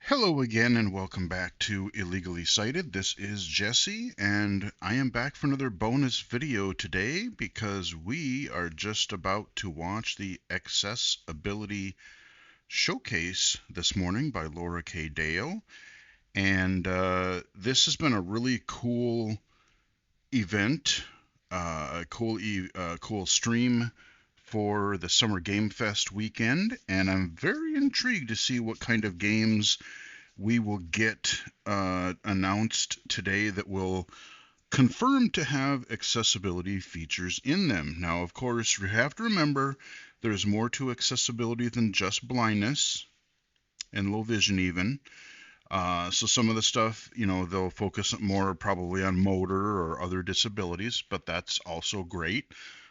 Hello again, and welcome back to Illegally Cited. This is Jesse, and I am back for another bonus video today because we are just about to watch the Accessibility Showcase this morning by Laura K. Dale. And this has been a really cool event, cool stream for the Summer Game Fest weekend, and I'm very intrigued to see what kind of games we will get announced today that will confirm to have accessibility features in them. Now, of course, you have to remember there's more to accessibility than just blindness and low vision even. So some of the stuff, they'll focus more probably on motor or other disabilities, but that's also great.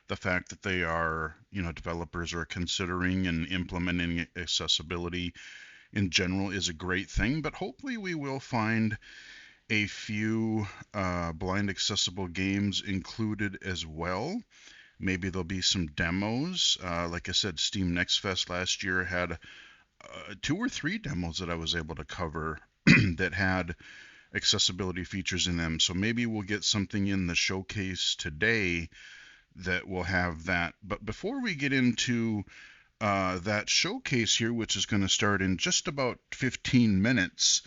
The fact that they are, developers are considering and implementing accessibility in general is a great thing, but hopefully we will find a few blind accessible games included as well. Maybe there'll be some demos. Like I said, Steam Next Fest last year had 2 or 3 demos that I was able to cover that had accessibility features in them. So maybe we'll get something in the showcase today that will have that. But before we get into that showcase here, which is going to start in just about 15 minutes,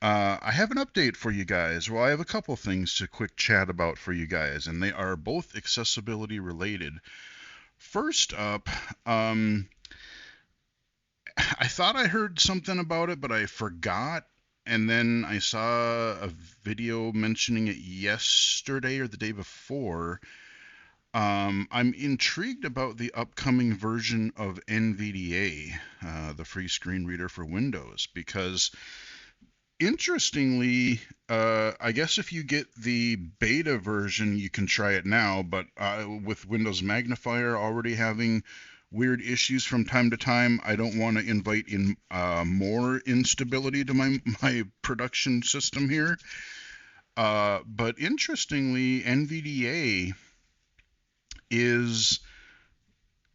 I have an update for you guys. Well, I have a couple things to quick chat about for you guys, and they are both accessibility related. First up, I thought I heard something about it, but I forgot. And then I saw a video mentioning it yesterday or the day before. I'm intrigued about the upcoming version of NVDA, the free screen reader for Windows, because interestingly, I guess if you get the beta version, you can try it now, but with Windows Magnifier already having weird issues from time to time, I don't want to invite in more instability to my production system here. But interestingly, NVDA is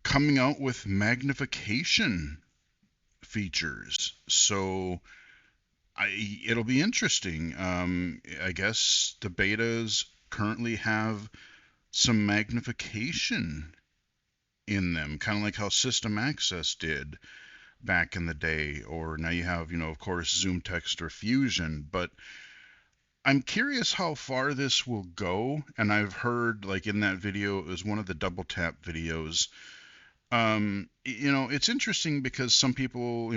coming out with magnification features. So it'll be interesting. I guess the betas currently have some magnification in them, kind of like how System Access did back in the day, or now you have, of course, Zoom Text or Fusion. But I'm curious how far this will go, and I've heard, like in that video, it was one of the double tap videos. It's interesting because some people,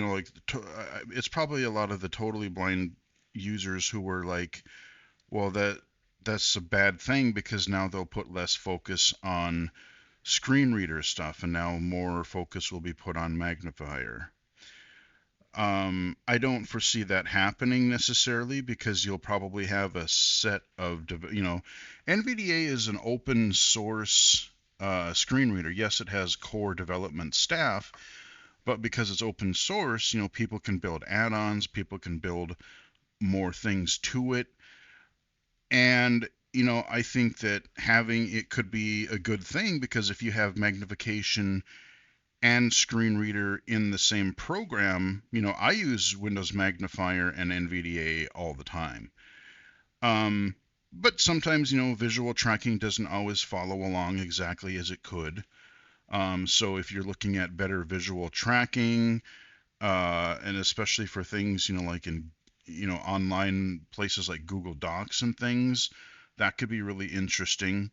it's probably a lot of the totally blind users who were like, well, that's a bad thing because now they'll put less focus on screen reader stuff, and now more focus will be put on magnifier. I don't foresee that happening necessarily because you'll probably have a set of, NVDA is an open source screen reader. Yes, it has core development staff, but because it's open source, people can build add-ons, people can build more things to it. And, I think that having it could be a good thing because if you have magnification and screen reader in the same program, I use Windows Magnifier and NVDA all the time. But sometimes, visual tracking doesn't always follow along exactly as it could. So if you're looking at better visual tracking, and especially for things, like in, online places like Google Docs and things, that could be really interesting.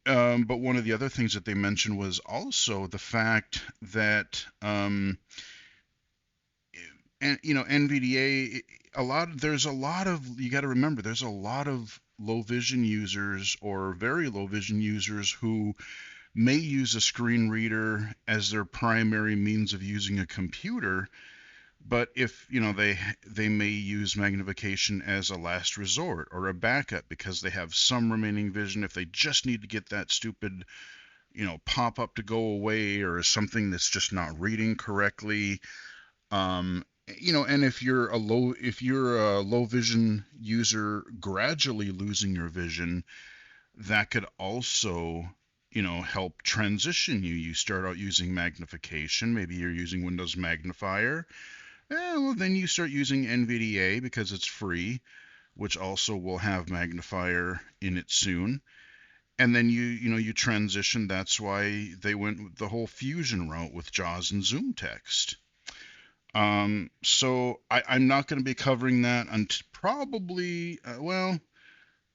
But one of the other things that they mentioned was also the fact that, and NVDA, there's a lot of, you got to remember, there's a lot of low vision users or very low vision users who may use a screen reader as their primary means of using a computer. But if, they may use magnification as a last resort or a backup because they have some remaining vision if they just need to get that stupid, pop up to go away or something that's just not reading correctly. And if you're a low vision user gradually losing your vision, that could also, help transition you. You start out using magnification, maybe you're using Windows Magnifier, Well, then you start using NVDA because it's free, which also will have magnifier in it soon. And then you transition. That's why they went with the whole fusion route with JAWS and Zoom Text. So I'm not going to be covering that until probably, well,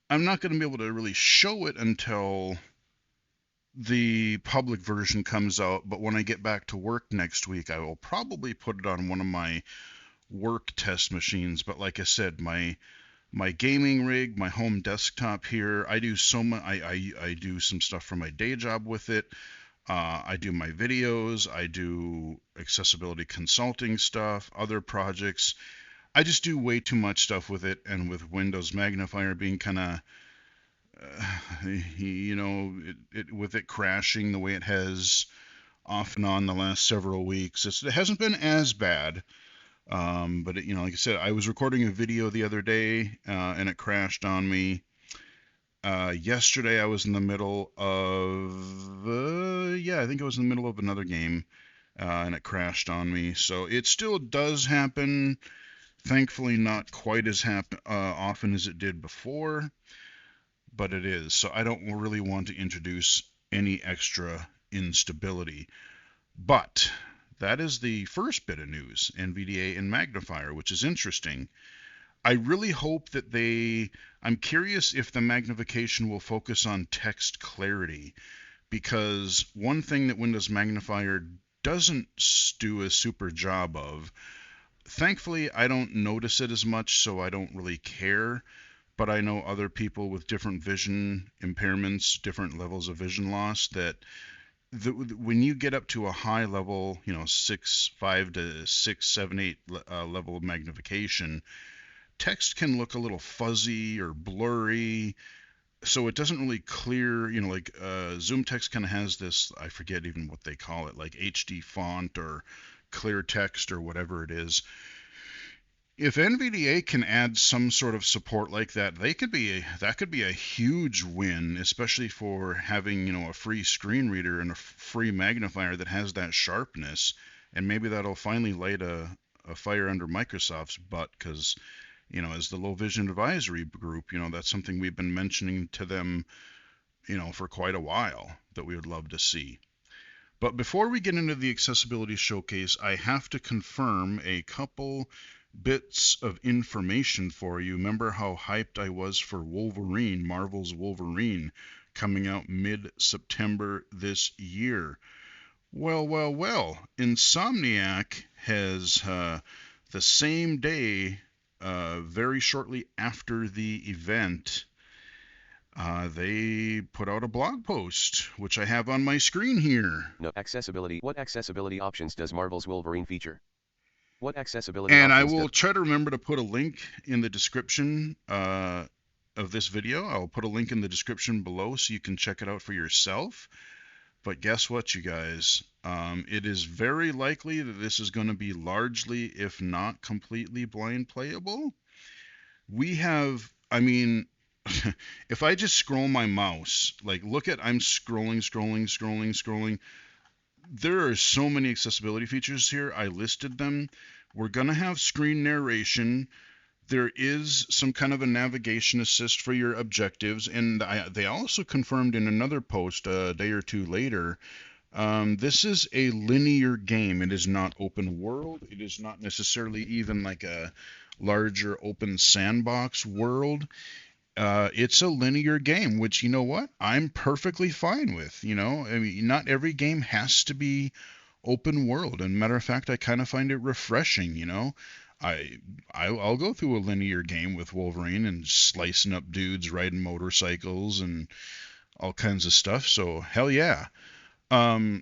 I'm not going to be able to really show it until the public version comes out. But when I get back to work next week, I will probably put it on one of my work test machines. But like I said, my gaming rig, my home desktop here, I do so much. I do some stuff for my day job with it. I do my videos. I do accessibility consulting stuff, other projects. I just do way too much stuff with it, and with Windows Magnifier being kind of, with it crashing the way it has off and on the last several weeks, it hasn't been as bad. But like I said, I was recording a video the other day, and it crashed on me. Yesterday, I was in the middle of, I think I was in the middle of another game, and it crashed on me. So it still does happen. Thankfully, not quite as often as it did before, but it is. So I don't really want to introduce any extra instability. But that is the first bit of news, NVDA and magnifier, which is interesting. I really hope that I'm curious if the magnification will focus on text clarity, because one thing that Windows Magnifier doesn't do a super job of, thankfully I don't notice it as much, so I don't really care, but I know other people with different vision impairments, different levels of vision loss, that when you get up to a high level, 5 to 6, 7, 8 level of magnification, text can look a little fuzzy or blurry, so it doesn't really clear, like Zoom Text kind of has this, I forget even what they call it, like HD font or clear text or whatever it is. If NVDA can add some sort of support like that, that could be a huge win, especially for having, a free screen reader and a free magnifier that has that sharpness. And maybe that'll finally light a fire under Microsoft's butt, because as the low vision advisory group, that's something we've been mentioning to them, for quite a while, that we would love to see. But before we get into the accessibility showcase, I have to confirm a couple bits of information for you. Remember how hyped I was for Wolverine, Marvel's Wolverine, coming out mid-September this year? Well. Insomniac has, the same day, very shortly after the event, they put out a blog post, which I have on my screen here. No accessibility. What accessibility options does Marvel's Wolverine feature? What accessibility And I options will try to remember to put a link in the description of this video. I'll put a link in the description below so you can check it out for yourself. But guess what, you guys? It is very likely that this is going to be largely, if not completely, blind playable. If I just scroll my mouse, like I'm scrolling. There are so many accessibility features here. I listed them. We're going to have screen narration. There is some kind of a navigation assist for your objectives, and they also confirmed in another post a day or two later, this is a linear game. It is not open world. It is not necessarily even like a larger open sandbox world. It's a linear game, which, you know what, I'm perfectly fine with. Not every game has to be open world. And matter of fact, I kind of find it refreshing. I'll go through a linear game with Wolverine and slicing up dudes, riding motorcycles, and all kinds of stuff. So hell yeah. But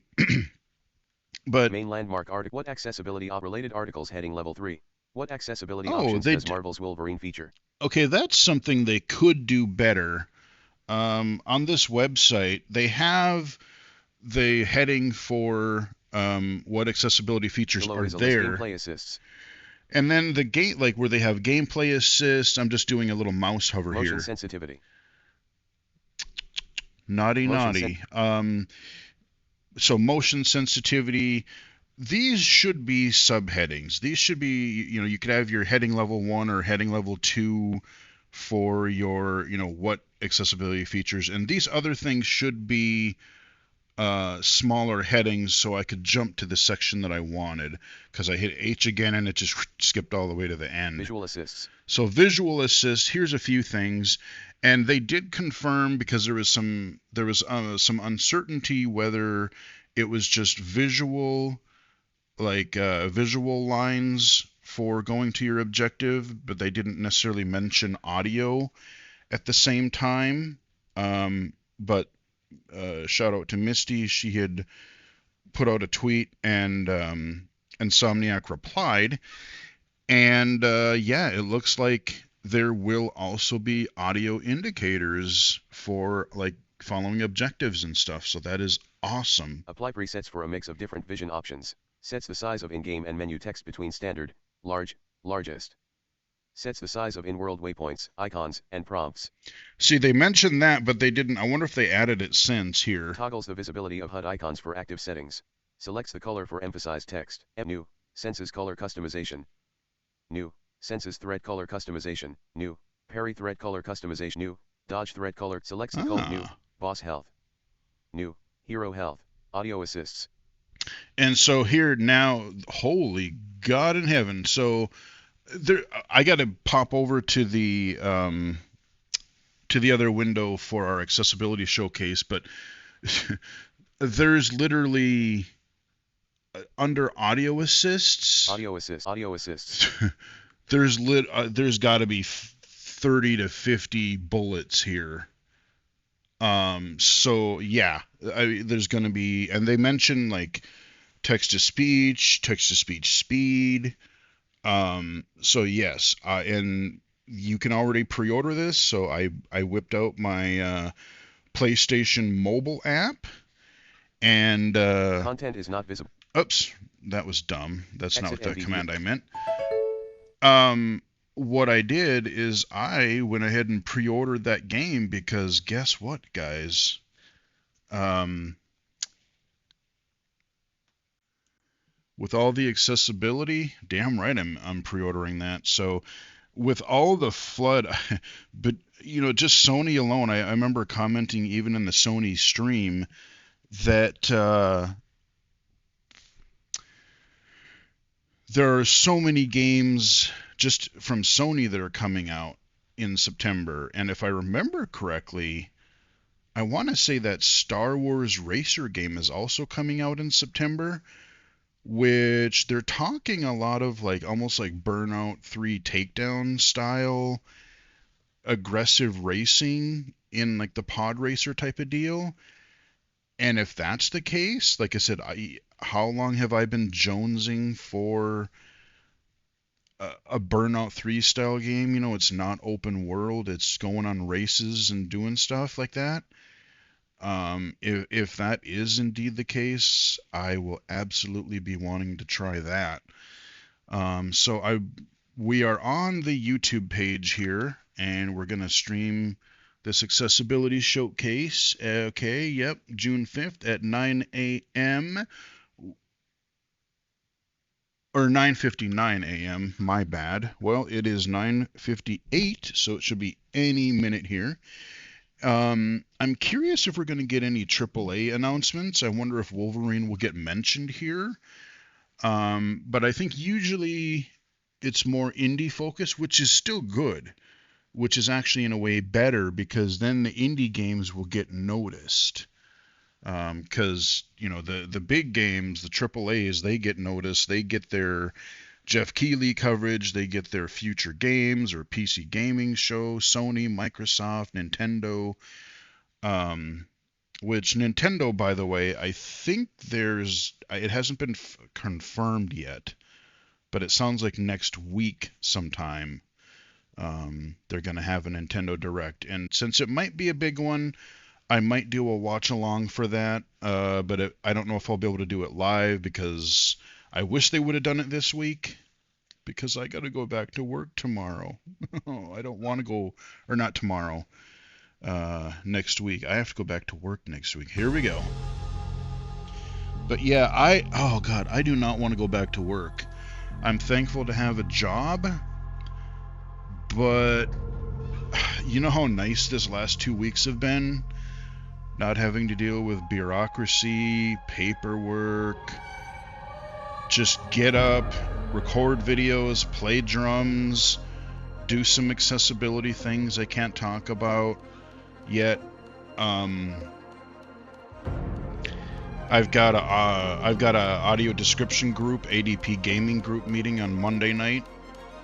main landmark article. What accessibility related articles heading level 3? What accessibility oh, options does Marvel's Wolverine feature? Okay, that's something they could do better. On this website, they have the heading for what accessibility features Below are is a there. list gameplay assists. And then the game, like where they have gameplay assist, I'm just doing a little mouse hover Motion here. sensitivity. Naughty. So motion sensitivity, these should be subheadings. These should be, you could have your heading level 1 or heading level 2 for your, what accessibility features, and these other things should be smaller headings so I could jump to the section that I wanted, because I hit H again and it just skipped all the way to the end. Visual assists. So visual assist, here's a few things, and they did confirm, because there was some uncertainty whether it was just visual, like visual lines for going to your objective, but they didn't necessarily mention audio at the same time. But shout out to Misty, she had put out a tweet, and Insomniac replied, and yeah, it looks like there will also be audio indicators for like following objectives and stuff. So that is awesome. Apply presets for a mix of different vision options. Sets the size of in-game and menu text between standard, large, largest. Sets the size of in-world waypoints, icons, and prompts. See, they mentioned that, but they didn't. I wonder if they added it since here. Toggles the visibility of HUD icons for active settings. Selects the color for emphasized text. New. Senses color customization. New. Senses thread color customization. New. Parry thread color customization. New. Dodge thread color. Selects the color. New. Boss health. New. Hero health. Audio assists. And so here now, holy God in heaven. So there, I got to pop over to the other window for our accessibility showcase, but there's literally under audio assists. Audio assists. There's got to be 30 to 50 bullets here. So yeah, there's going to be, and they mention like text to speech speed. So yes, and you can already pre-order this. So I whipped out my PlayStation mobile app, and content is not visible. Oops, that was dumb. That's not what the NVDA. command I meant. What I did is I went ahead and pre-ordered that game, because guess what, guys? With all the accessibility, damn right I'm pre-ordering that. So with all the flood, but just Sony alone, I remember commenting even in the Sony stream that there are so many games just from Sony that are coming out in September. And if I remember correctly, I want to say that Star Wars Racer game is also coming out in September, which they're talking a lot of like almost like Burnout 3 Takedown style aggressive racing in like the pod racer type of deal. And if that's the case, like I said, how long have I been jonesing for a Burnout 3 style game? It's not open world, it's going on races and doing stuff like that. If that is indeed the case, I will absolutely be wanting to try that. So we are on the YouTube page here, and we're gonna stream this accessibility showcase. Okay, yep, June 5th at 9 a.m. or 9:59 a.m. My bad. Well, it is 9:58, so it should be any minute here. I'm curious if we're going to get any AAA announcements. I wonder if Wolverine will get mentioned here. But I think usually it's more indie focused, which is still good, which is actually in a way better, because then the indie games will get noticed. Because the big games, the AAAs, they get noticed. They get their Jeff Keighley coverage. They get their future games or PC gaming show. Sony, Microsoft, Nintendo. Which Nintendo, by the way, I think it hasn't been confirmed yet, but it sounds like next week sometime they're going to have a Nintendo Direct. And since it might be a big one, I might do a watch along for that, but I don't know if I'll be able to do it live, because I wish they would have done it this week, because I got to go back to work tomorrow. I don't want to go, or not tomorrow, next week. I have to go back to work next week. Here we go. But yeah, oh God, I do not want to go back to work. I'm thankful to have a job, but you know how nice this last 2 weeks have been? Not having to deal with bureaucracy, paperwork, just get up, record videos, play drums, do some accessibility things I can't talk about yet. I've got a audio description group, ADP gaming group meeting on Monday night,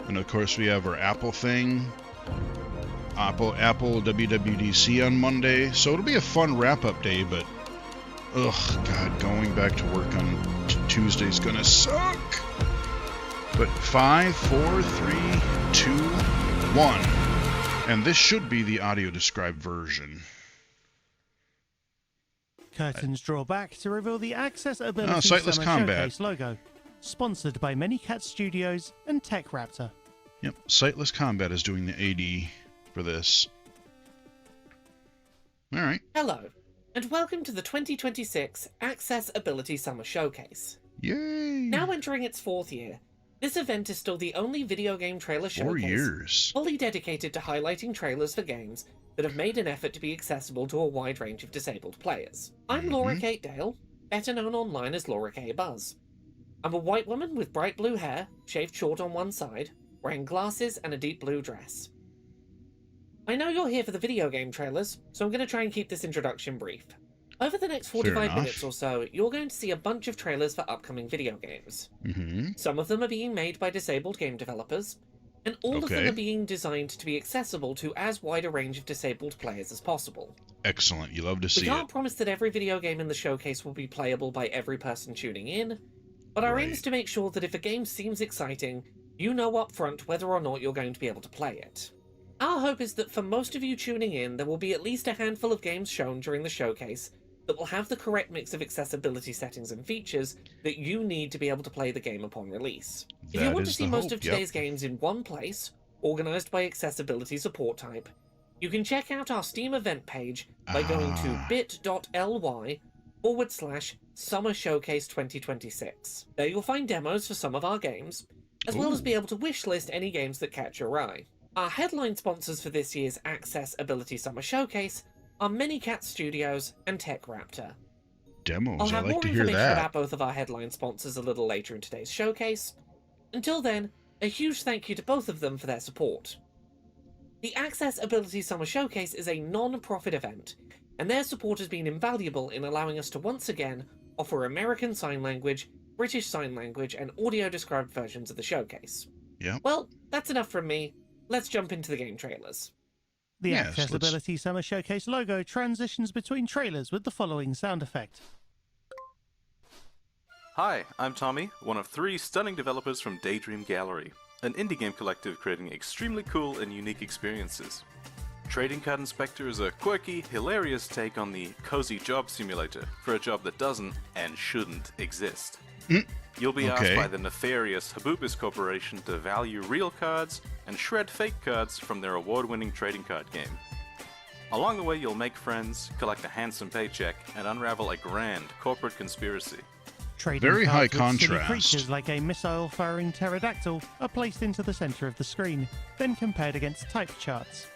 and of course we have our Apple thing, Apple WWDC on Monday. So it'll be a fun wrap-up day, but ugh, God, going back to work on Tuesday's gonna suck. But 5, 4, 3, 2, 1, and this should be the audio described version. Curtains draw back to reveal the Accessibility Sightless Summer Combat. Showcase logo. Sponsored by Manycat Studios and Tech Raptor. Yep, Sightless Combat is doing the AD for this. Alright. Hello, and welcome to the 2026 Accessibility Summer Showcase. Yay! Now entering its 4th year, this event is still the only video game trailer 4 showcase years. fully dedicated to highlighting trailers for games that have made an effort to be accessible to a wide range of disabled players. I'm Laura Kate Dale, better known online as Laura K. Buzz. I'm a white woman with bright blue hair, shaved short on one side, wearing glasses and a deep blue dress. I know you're here for the video game trailers, so I'm going to try and keep this introduction brief. Over the next 45 minutes or so, you're going to see a bunch of trailers for upcoming video games. Some of them are being made by disabled game developers, and all of them are being designed to be accessible to as wide a range of disabled players as possible. Excellent, you love to see We can't it. promise that every video game in the showcase will be playable by every person tuning in, but our aim is to make sure that if a game seems exciting, you know up front whether or not you're going to be able to play it. Our hope is that for most of you tuning in, there will be at least a handful of games shown during the showcase that will have the correct mix of accessibility settings and features that you need to be able to play the game upon release. If you want to see most of today's games in one place, organised by accessibility support type, you can check out our Steam event page by going to bit.ly/Summer Showcase 2026. There you'll find demos for some of our games, as well as be able to wishlist any games that catch your eye. Our headline sponsors for this year's Accessibility Summer Showcase are Manycat Studios and Tech Raptor. Demos, I'll have I like more to hear information that. about both of our headline sponsors a little later in today's showcase. Until then, a huge thank you to both of them for their support. The Accessibility Summer Showcase is a non-profit event, and their support has been invaluable in allowing us to once again offer American Sign Language, British Sign Language, and audio-described versions of the showcase. Well, that's enough from me. Let's jump into the game trailers. The Accessibility Summer Showcase logo transitions between trailers with the following sound effect. Hi, I'm Tommy, one of 3 stunning developers from Daydream Gallery, an indie game collective creating extremely cool and unique experiences. Trading Card Inspector is a quirky, hilarious take on the cozy job simulator for a job that doesn't and shouldn't exist. You'll be asked by the nefarious Habubis Corporation to value real cards and shred fake cards from their award-winning trading card game. Along the way, you'll make friends, collect a handsome paycheck, and unravel a grand corporate conspiracy. Very high contrast. Creatures like a missile-firing pterodactyl are placed into the center of the screen, then compared against type charts.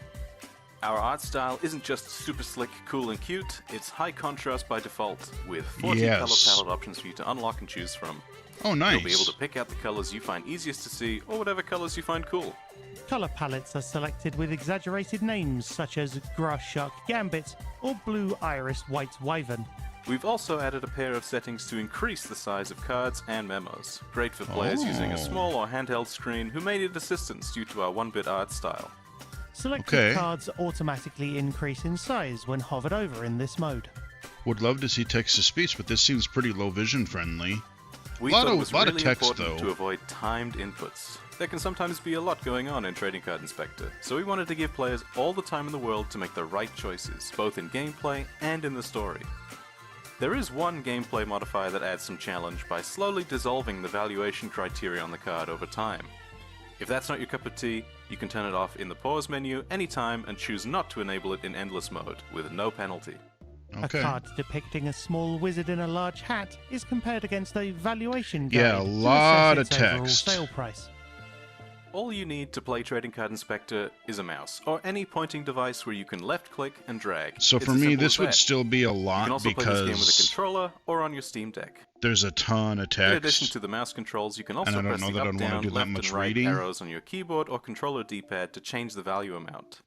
Our art style isn't just super slick, cool, and cute, it's high contrast by default, with 40 color palette options for you to unlock and choose from. Oh, nice. You'll be able to pick out the colors you find easiest to see, or whatever colors you find cool. Color palettes are selected with exaggerated names such as Grass Shark Gambit or Blue Iris White Wyvern. We've also added a pair of settings to increase the size of cards and memos, great for players using a small or handheld screen who may need assistance due to our 1-bit art style. Selected cards automatically increase in size when hovered over in this mode. Would love to see text-to-speech, but this seems pretty low vision friendly. We thought it was really important to avoid timed inputs. There can sometimes be a lot going on in Trading Card Inspector, so we wanted to give players all the time in the world to make the right choices, both in gameplay and in the story. There is one gameplay modifier that adds some challenge by slowly dissolving the valuation criteria on the card over time. If that's not your cup of tea, you can turn it off in the pause menu anytime and choose not to enable it in endless mode, with no penalty. Okay. A card depicting a small wizard in a large hat is compared against a valuation guide Yeah, a to lot assess of its overall text. sale price. All you need to play Trading Card Inspector is a mouse, or any pointing device where you can left-click and drag. So It's for as me, simple this as would that. still be a You lot can also play this game with a because controller or on your Steam Deck. there's a ton of text. In addition to the mouse controls, you can also I don't press know the that I'd up, wanna down, do that left, much and right reading. arrows on your keyboard or controller D-pad to change the value amount.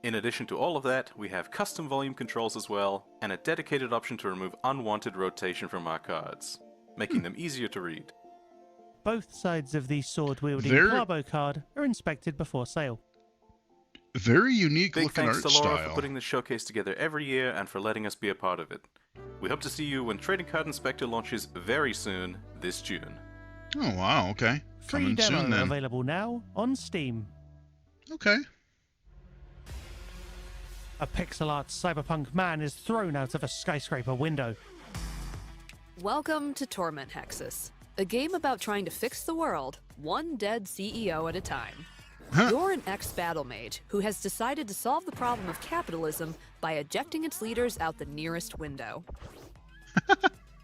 In addition to all of that, we have custom volume controls as well, and a dedicated option to remove unwanted rotation from our cards, making them easier to read. Both sides of the sword-wielding Very- Plabo card are inspected before sale. Very unique Big looking thanks art to Laura style. for putting this showcase together every year and for letting us be a part of it. We hope to see you when Trading Card Inspector launches very soon, this June. Oh wow, okay. Free Coming demo soon then. available now on Steam. Okay. A pixel art cyberpunk man is thrown out of a skyscraper window. Welcome to Torment Hexus, a game about trying to fix the world, one dead CEO at a time. Huh. You're an ex-battle mage who has decided to solve the problem of capitalism by ejecting its leaders out the nearest window.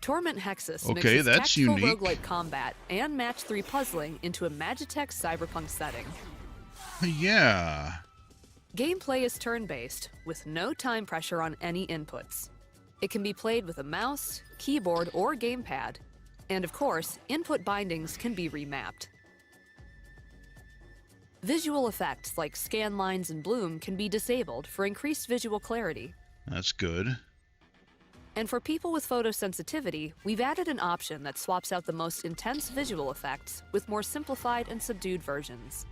Torment Hexus Okay, mixes that's tactical unique. roguelike combat and match 3 puzzling into a Magitech cyberpunk setting. Yeah. Gameplay is turn-based, with no time pressure on any inputs. It can be played with a mouse, keyboard, or gamepad, and of course, input bindings can be remapped. Visual effects like scan lines and bloom can be disabled for increased visual clarity. That's good. And for people with photosensitivity, we've added an option that swaps out the most intense visual effects with more simplified and subdued versions.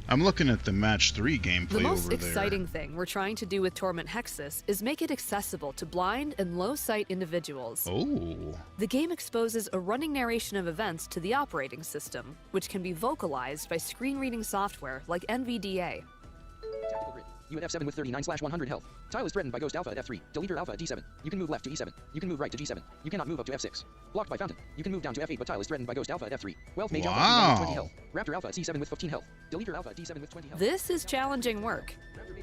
I'm looking at the match 3 gameplay The most over exciting thing we're trying to do with Torment Hexus is make it accessible to blind and low-sight individuals. there. Oh. The game exposes a running narration of events to the operating system, which can be vocalized by screen-reading software like NVDA. Tactical grid. You at F7 with 39/100 health. Tile is threatened by Ghost Alpha at F3. Deleter Alpha at D7. You can move left to E7. You can move right to G7. You cannot move up to F6. Blocked by Fountain. You can move down to F8, but Tile is threatened by Ghost Alpha at F3. Wealth Mage Alpha at D1 with 20 health. Raptor Alpha at C7 with 15 health. Deleter Alpha at D7 with 20 health. This is challenging work.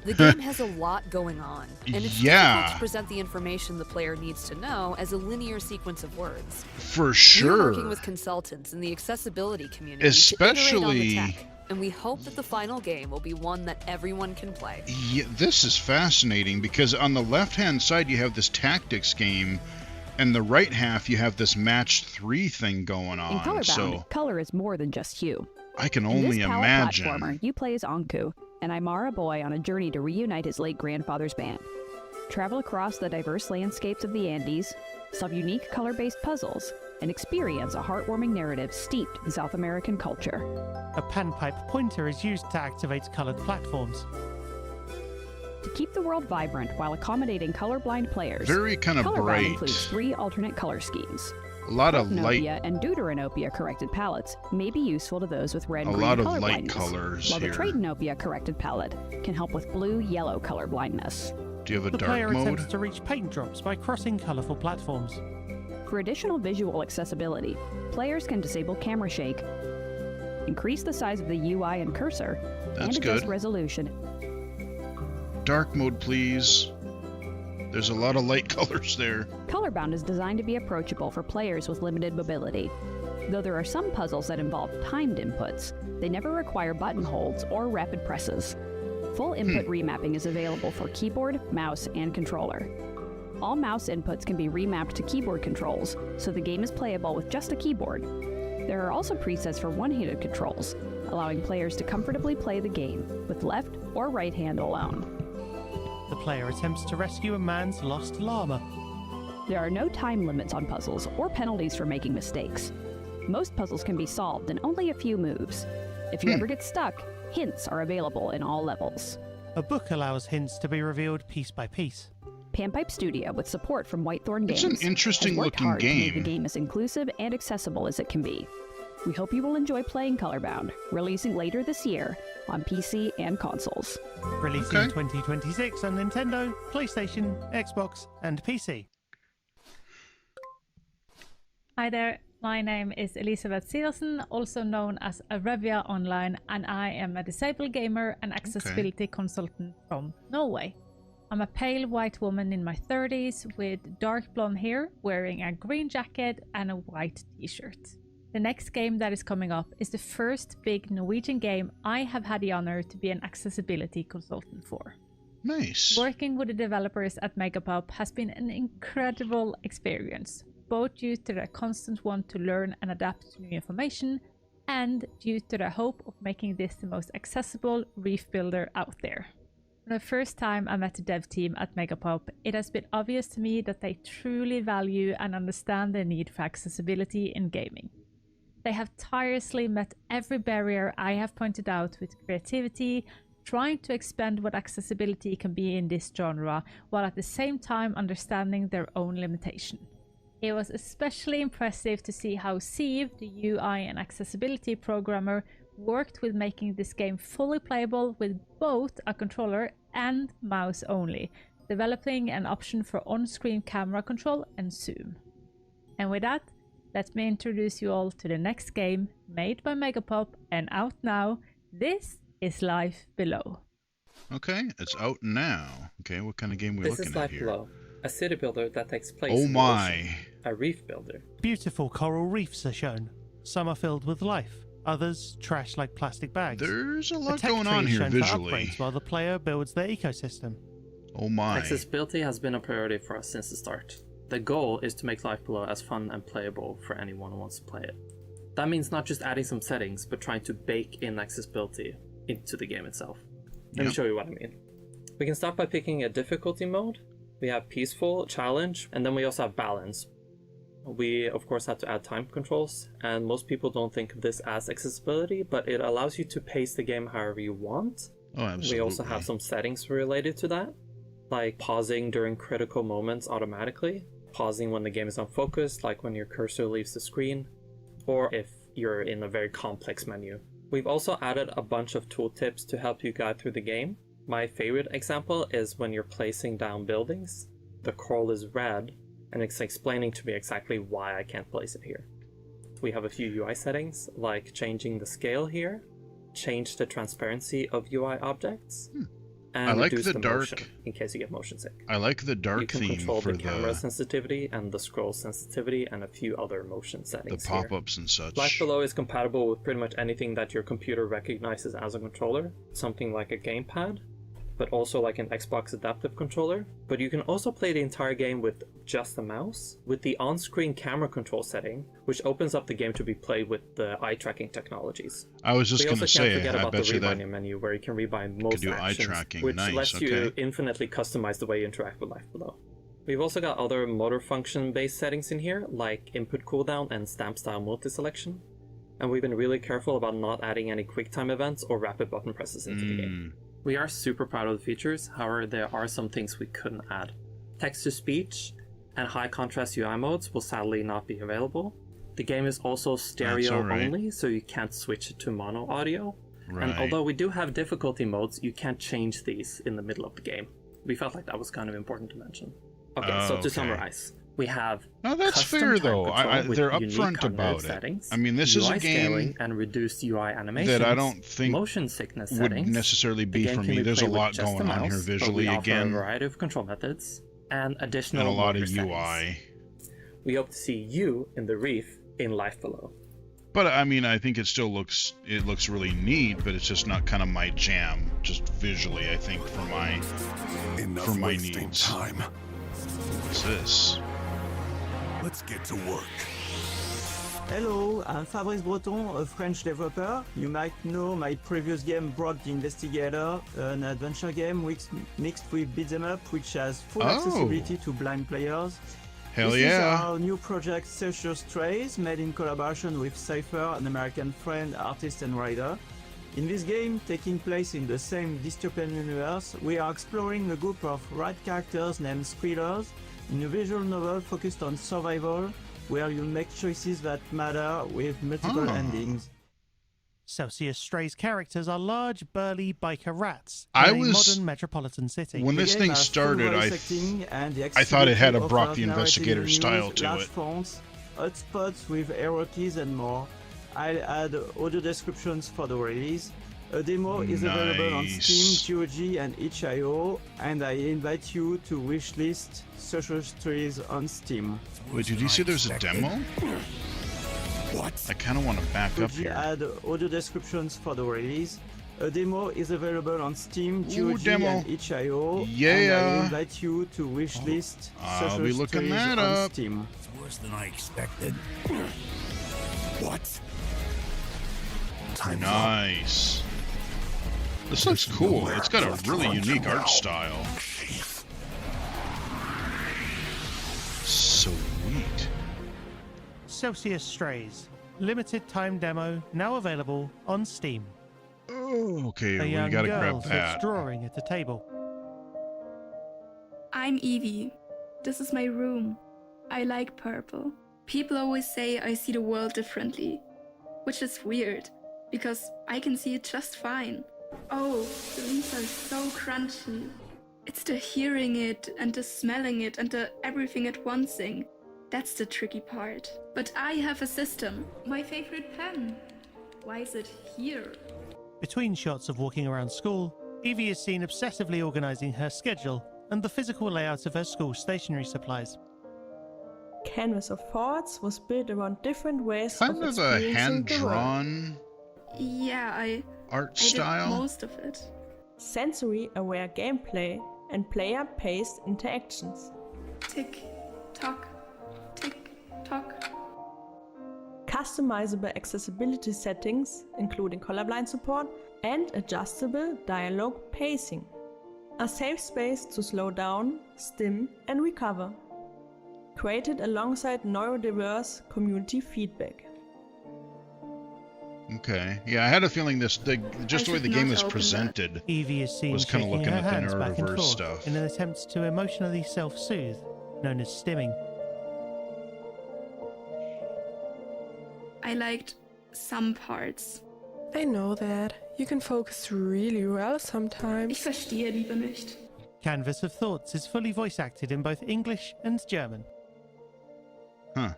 The game has a lot going on, and it's Yeah. difficult to present the information the player needs to know as a linear sequence of words. For We're sure. working with consultants in the accessibility community to Especially- iterate on the tech, and we hope that the final game will be one that everyone can play. Yeah, this is fascinating because on the left-hand side you have this tactics game, and the right half you have this match 3 thing going In on. Colorbound, So color is more than just hue. I can In only this palette imagine. platformer, you play as Anku, an Aymara boy on a journey to reunite his late grandfather's band. Travel across the diverse landscapes of the Andes, solve unique color-based puzzles, and experience a heartwarming narrative steeped in South American culture. A panpipe pointer is used to activate coloured platforms. To keep the world vibrant while accommodating colorblind players, Very kind of Colorbound bright. includes 3 alternate color schemes. A lot of light. Protanopia and Deuteranopia corrected palettes may be useful to those with red A green lot of color light blindness, colors while here. the Tradenopia corrected palette can help with blue-yellow color blindness. Do you have a The player dark attempts mode? to reach paint drops by crossing colourful platforms. For additional visual accessibility, players can disable camera shake, increase the size of the UI and cursor, That's and adjust good. resolution. Dark mode, please. There's a lot of light colors there. Colorbound is designed to be approachable for players with limited mobility. Though there are some puzzles that involve timed inputs, they never require button holds or rapid presses. Full input remapping is available for keyboard, mouse, and controller. All mouse inputs can be remapped to keyboard controls, so the game is playable with just a keyboard. There are also presets for one-handed controls, allowing players to comfortably play the game with left or right hand alone. The player attempts to rescue a man's lost llama. There are no time limits on puzzles or penalties for making mistakes. Most puzzles can be solved in only a few moves. If you ever get stuck, hints are available in all levels. A book allows hints to be revealed piece by piece. Panpipe Studio, with support from Whitethorn It's Games, an interesting has worked looking hard to make the game. game as inclusive and accessible as it can be. We hope you will enjoy playing Colorbound, releasing later this year on PC and consoles. Releasing Okay. in 2026 on Nintendo, PlayStation, Xbox, and PC. Hi there, my name is Elisabeth Siversen, also known as Arevia Online, and I am a disabled gamer and accessibility consultant from Norway. I'm a pale white woman in my 30s with dark blonde hair, wearing a green jacket and a white t-shirt. The next game that is coming up is the first big Norwegian game I have had the honor to be an accessibility consultant for. Nice. Working with the developers at Megapop has been an incredible experience, both due to their constant want to learn and adapt to new information, and due to their hope of making this the most accessible reef builder out there. From the first time I met the dev team at Megapop, it has been obvious to me that they truly value and understand the need for accessibility in gaming. They have tirelessly met every barrier I have pointed out with creativity, trying to expand what accessibility can be in this genre, while at the same time understanding their own limitation. It was especially impressive to see how Siv, the UI and accessibility programmer, worked with making this game fully playable with both a controller and mouse only, developing an option for on-screen camera control and zoom. And with that, let me introduce you all to the next game, made by Megapop and out now. This is Life Below. Okay, it's out now. Okay, what kind of game are we looking at here? This is Life Below, a city builder that takes place Oh in the my! ocean, a reef builder. Beautiful coral reefs are shown. Some are filled with life, others trash like plastic bags. There's a lot tech going tree on is here shown for visually. upgrades while the player builds their ecosystem. Oh my! Accessibility has been a priority for us since the start. The goal is to make Life Below as fun and playable for anyone who wants to play it. That means not just adding some settings, but trying to bake in accessibility into the game itself. Let me show you what I mean. We can start by picking a difficulty mode. We have peaceful, challenge, and then we also have balance. We of course have to add time controls, and most people don't think of this as accessibility, but it allows you to pace the game however you want. Oh, absolutely. We also have some settings related to that, like pausing during critical moments automatically, pausing when the game is unfocused, like when your cursor leaves the screen, or if you're in a very complex menu. We've also added a bunch of tooltips to help you guide through the game. My favorite example is when you're placing down buildings. The coral is red, and it's explaining to me exactly why I can't place it here. We have a few UI settings, like changing the scale here, change the transparency of UI objects, and I like reduce the the dark motion in case you get motion sick. I like the dark you can theme control for the camera sensitivity and the scroll sensitivity and a few other motion settings. the pop-ups and such. Life Below is compatible with pretty much anything that your computer recognizes as a controller, something like a gamepad, but also like an Xbox adaptive controller. But you can also play the entire game with just a mouse, with the on-screen camera control setting, which opens up the game to be played with the eye tracking technologies. I was just going to say, forget I about bet the you that rebind menu, where you can rebind most do actions, eye tracking. which Nice, lets okay. you infinitely customize the way you interact with Life Below. We've also got other motor function-based settings in here, like input cooldown and stamp style multi-selection. And we've been really careful about not adding any QuickTime events or rapid button presses into the game. We are super proud of the features, however there are some things we couldn't add. Text-to-speech and high contrast UI modes will sadly not be available. The game is also stereo only, so you can't switch it to mono audio. Right. And although we do have difficulty modes, you can't change these in the middle of the game. We felt like that was kind of important to mention. Okay, so to summarize, we have no, that's fair though. They're upfront about settings, it. I mean, this is a game and reduced UI animations that I don't think motion sickness would settings. necessarily be for me. There's a lot going on here visually again. A variety of control methods and additional and a lot of settings. UI. We hope to see you in the reef in Life Below. But I mean, I think it still looks really neat, but it's just not kind of my jam, just visually. I think for my needs. Time. What's this? Let's get to work. Hello, I'm Fabrice Breton, a French developer. You might know my previous game, Brock the Investigator, an adventure game mixed with beat 'em up, which has full accessibility to blind players. Hell this yeah! Is our new project, Searcher Strays, made in collaboration with Cypher, an American friend, artist and writer. In this game, taking place in the same dystopian universe, we are exploring a group of rat characters named Squealers in a visual novel focused on survival, where you'll make choices that matter with multiple endings. Celsius Stray's characters are large, burly biker rats in a modern metropolitan city. When this thing started, I thought it had a Brock the Investigator style to it. Fonts, hotspots with arrow keys and more. I'll add audio descriptions for the release. A demo is available on Nice. Steam, GOG, and itch.io, and I invite you to wishlist Social Trees on Steam. Wait, did you see there's a demo? What? I kind of want to back up GOG here. add audio descriptions for the release. A demo is available on Steam, Ooh, GOG, demo. and itch.io, and Yeah. I invite you to wishlist I'll Social be looking Trees that on up. Steam. It's worse than I expected. What? Time's up. Nice. This looks cool. It's got a really unique art style. Sweet. Celsius Strays. Limited time demo now available on Steam. Oh, okay, A we young gotta girl grab sits that. drawing at a table. I'm Evie. This is my room. I like purple. People always say I see the world differently, which is weird, because I can see it just fine. Oh, the leaves are so crunchy. It's the hearing it, and the smelling it, and the everything at once thing. That's the tricky part. But I have a system. My favorite pen. Why is it here? Between shots of walking around school, Evie is seen obsessively organising her schedule and the physical layout of her school stationery supplies. Canvas of Thoughts was built around different ways Kind of of a experiencing the world. hand-drawn Yeah, I art did style. most of it. Sensory-aware gameplay and player-paced interactions. Tick, tock, tick, tock. Customizable accessibility settings, including colorblind support, and adjustable dialogue pacing. A safe space to slow down, stim, and recover. Created alongside neurodiverse community feedback. Okay. Yeah, I had a feeling just the way the game is open that. presented Evie is seen was kind of shaking looking her at the hands back and neurodiverse forth stuff. in an attempt to emotionally self-soothe, known as stimming. I liked some parts. I know that. You can focus really well sometimes. Ich verstehe lieber nicht. Canvas of Thoughts is fully voice acted in both English and German. Huh.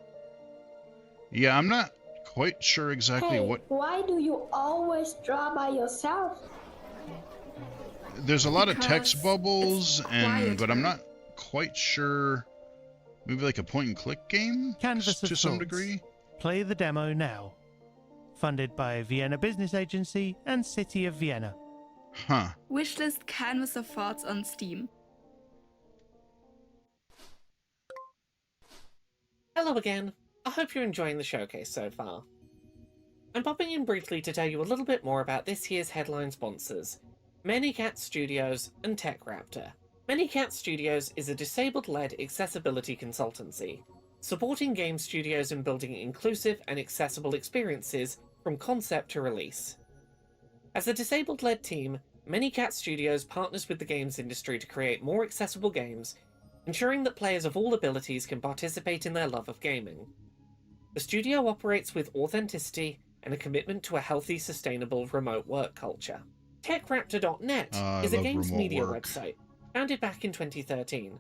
Yeah, I'm not quite sure exactly what. Why do you always draw by yourself? There's a lot of text Because bubbles, it's but I'm quieter. not quite sure. Maybe like a point-and-click game Canvas of to some Thoughts. degree. Play the demo now. Funded by Vienna Business Agency and City of Vienna. Huh. Wishlist Canvas of Thoughts on Steam. Hello again. I hope you're enjoying the showcase so far. I'm popping in briefly to tell you a little bit more about this year's headline sponsors, Manycat Studios and TechRaptor. Manycat Studios is a disabled-led accessibility consultancy, supporting game studios in building inclusive and accessible experiences from concept to release. As a disabled-led team, Manycat Studios partners with the games industry to create more accessible games, ensuring that players of all abilities can participate in their love of gaming. The studio operates with authenticity and a commitment to a healthy, sustainable remote work culture. TechRaptor.net is a love games remote media work. website, founded back in 2013,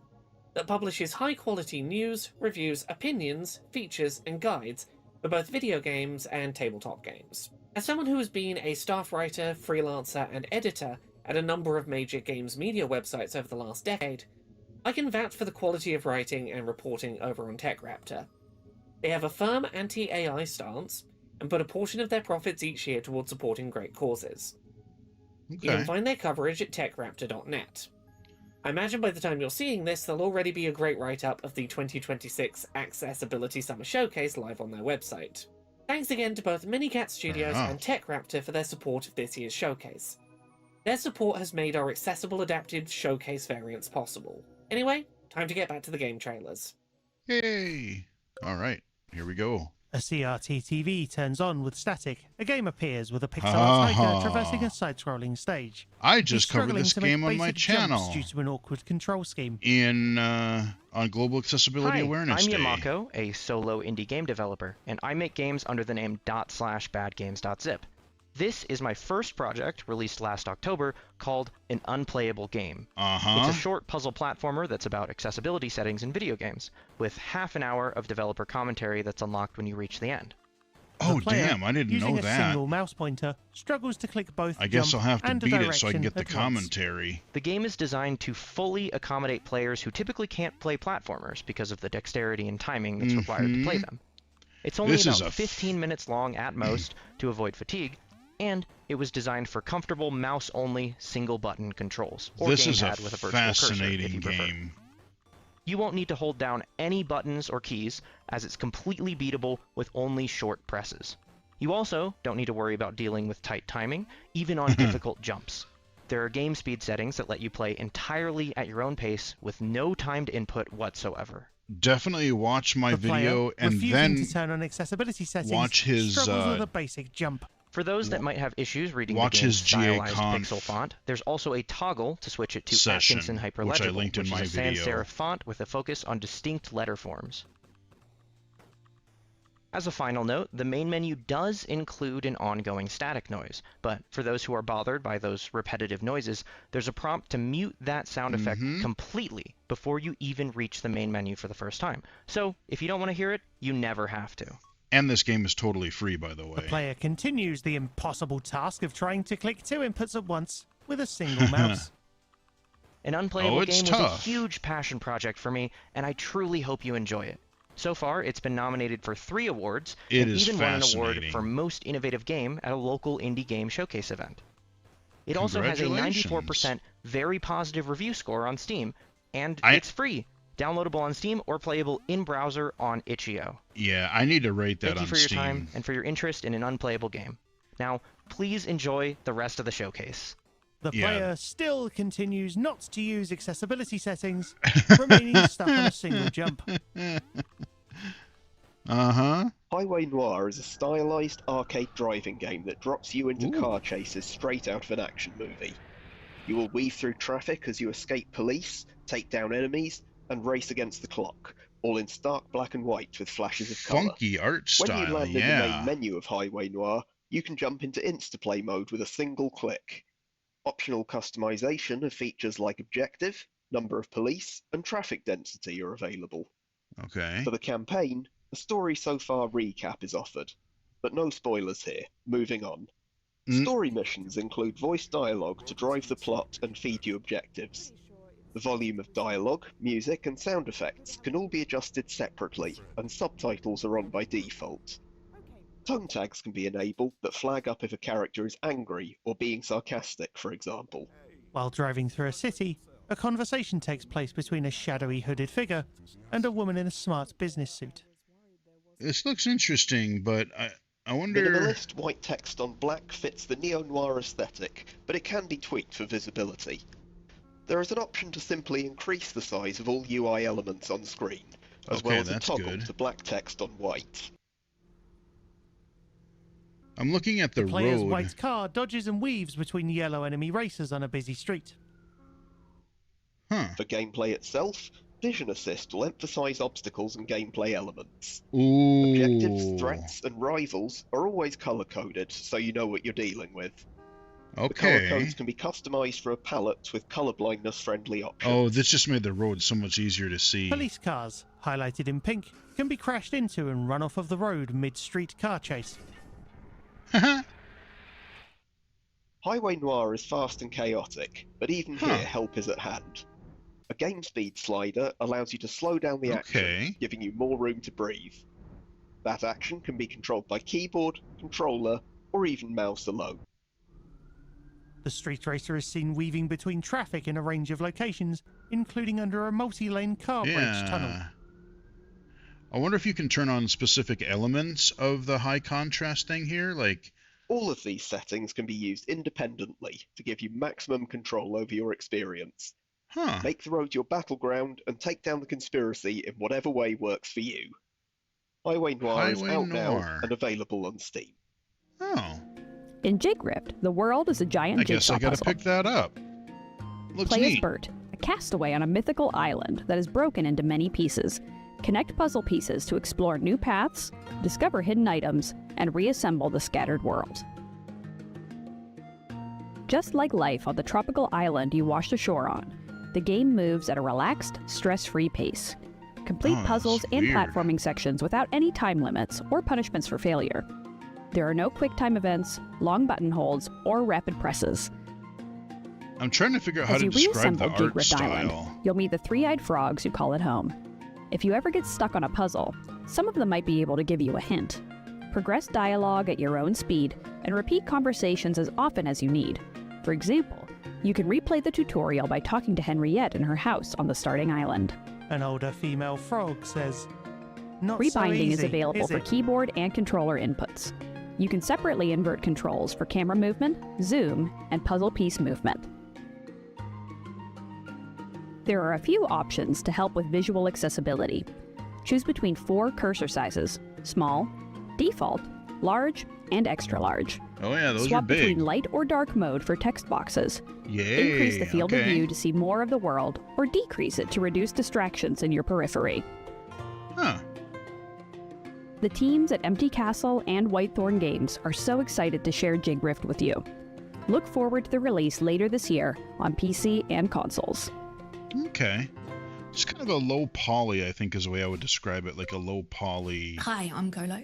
that publishes high-quality news, reviews, opinions, features, and guides for both video games and tabletop games. As someone who has been a staff writer, freelancer, and editor at a number of major games media websites over the last decade, I can vouch for the quality of writing and reporting over on TechRaptor. They have a firm anti-AI stance and put a portion of their profits each year towards supporting great causes. You Okay. can find their coverage at techraptor.net. I imagine by the time you're seeing this, there'll already be a great write-up of the 2026 Accessibility Summer Showcase live on their website. Thanks again to both Manycat Studios Wow. and TechRaptor for their support of this year's showcase. Their support has made our accessible adapted showcase variants possible. Anyway, time to get back to the game trailers. Yay! All right, here we go. A CRT TV turns on with static. A game appears with a pixel art hiker traversing a side-scrolling stage. I He's just covered struggling this to make game on my basic jumps channel due to an awkward control scheme. on Global Accessibility Hi, Awareness I'm Day. Yamako, a solo indie game developer, and I make games under the name ./badgames.zip. This is my first project, released last October, called An Unplayable Game. It's a short puzzle platformer that's about accessibility settings in video games, with half an hour of developer commentary that's unlocked when you reach the end. Oh, player, damn, I didn't using know a that. single mouse pointer, struggles to click both I guess jump I'll have to and beat it so I direction can get the at once. commentary. The game is designed to fully accommodate players who typically can't play platformers because of the dexterity and timing that's required to play them. It's only about 15 minutes long at most to avoid fatigue, and it was designed for comfortable mouse-only single-button controls, or gamepad with a virtual cursor if you prefer. Game. You won't need to hold down any buttons or keys, as it's completely beatable with only short presses. You also don't need to worry about dealing with tight timing, even on difficult jumps. There are game speed settings that let you play entirely at your own pace with no timed input whatsoever. Definitely watch my The player, video and refusing then to turn on accessibility settings, watch his struggles with a basic jump. For those that might have issues reading the watch game's his GA stylized Conf pixel font, there's also a toggle to switch it to session, Atkinson which I Hyperlegible, linked in which my is a sans video. serif font with a focus on distinct letter forms. As a final note, the main menu does include an ongoing static noise, but for those who are bothered by those repetitive noises, there's a prompt to mute that sound effect completely before you even reach the main menu for the first time. So, if you don't want to hear it, you never have to. And this game is totally free, by the way. The player continues the impossible task of trying to click 2 inputs at once with a single mouse. An unplayable game was a huge passion project for me, and I truly hope you enjoy it. So far, it's been nominated for 3 awards, and even won an award for Most Innovative Game at a local indie game showcase event. It also has a 94% very positive review score on Steam, and it's free, downloadable on Steam or playable in browser on itch.io. Yeah, I need to rate that on Thank you for your Steam. time and for your interest in an unplayable game. Now, please enjoy the rest of the showcase. The player still continues not to use accessibility settings, remaining stuck on a single jump. Highway Noir is a stylized arcade driving game that drops you into car chases straight out of an action movie. You will weave through traffic as you escape police, take down enemies, and race against the clock, all in stark black and white with flashes of colour. Funky art style, When you land in the main menu of Highway Noir, you can jump into Instaplay mode with a single click. Optional customization of features like objective, number of police, and traffic density are available. Okay. For the campaign, a story so far recap is offered, but no spoilers here. Moving on. Story missions include voice dialogue to drive the plot and feed you objectives. The volume of dialogue, music, and sound effects can all be adjusted separately, and subtitles are on by default. Tone tags can be enabled that flag up if a character is angry or being sarcastic, for example. While driving through a city, a conversation takes place between a shadowy hooded figure and a woman in a smart business suit. This looks interesting, but I wonder... Minimalist white text on black fits the neo-noir aesthetic, but it can be tweaked for visibility. There is an option to simply increase the size of all UI elements on screen, as well as a toggle to black text on white. I'm looking at the player's road. white car dodges and weaves between yellow enemy racers on a busy street. For gameplay itself, Vision Assist will emphasize obstacles and gameplay elements. Objectives, threats, and rivals are always color-coded, so you know what you're dealing with. The color codes can be customized for a palette with colorblindness-friendly options. Oh, this just made the road so much easier to see. Police cars, highlighted in pink, can be crashed into and run off of the road mid-street car chase. Highway Noir is fast and chaotic, but even here help is at hand. A game speed slider allows you to slow down the action, giving you more room to breathe. That action can be controlled by keyboard, controller, or even mouse alone. The street racer is seen weaving between traffic in a range of locations, including under a multi-lane car bridge tunnel. I wonder if you can turn on specific elements of the high contrast thing here, like... All of these settings can be used independently to give you maximum control over your experience. Make the road your battleground and take down the conspiracy in whatever way works for you. Highway Noir is out now and available on Steam. In Jigripped, the world is a giant jigsaw puzzle. I guess I gotta pick that up. Looks Play neat. as Bert, a castaway on a mythical island that is broken into many pieces. Connect puzzle pieces to explore new paths, discover hidden items, and reassemble the scattered world. Just like life on the tropical island you washed ashore on, the game moves at a relaxed, stress-free pace. Complete puzzles and platforming sections without any time limits or punishments for failure. There are no QuickTime events, long button holds, or rapid presses. I'm trying to figure out how As to you describe the reassemble art Jigrift Island, style. you'll meet the three-eyed frogs who call it home. If you ever get stuck on a puzzle, some of them might be able to give you a hint. Progress dialogue at your own speed, and repeat conversations as often as you need. For example, you can replay the tutorial by talking to Henriette in her house on the starting island. An older female frog says, "Not so Rebinding is easy, available is for it?" keyboard and controller inputs. You can separately invert controls for camera movement, zoom, and puzzle piece movement. There are a few options to help with visual accessibility. Choose between 4 cursor sizes: small, default, large, and extra large. Oh yeah, those Swap are big. between light or dark mode for text boxes. Yay, Increase the field of okay. view to see more of the world, or decrease it to reduce distractions in your periphery. Huh. The teams at Empty Castle and Whitethorn Games are so excited to share Jigrift with you. Look forward to the release later this year on PC and consoles. Okay. It's kind of a low poly, I think is the way I would describe it, like a low poly. Hi, I'm Colo.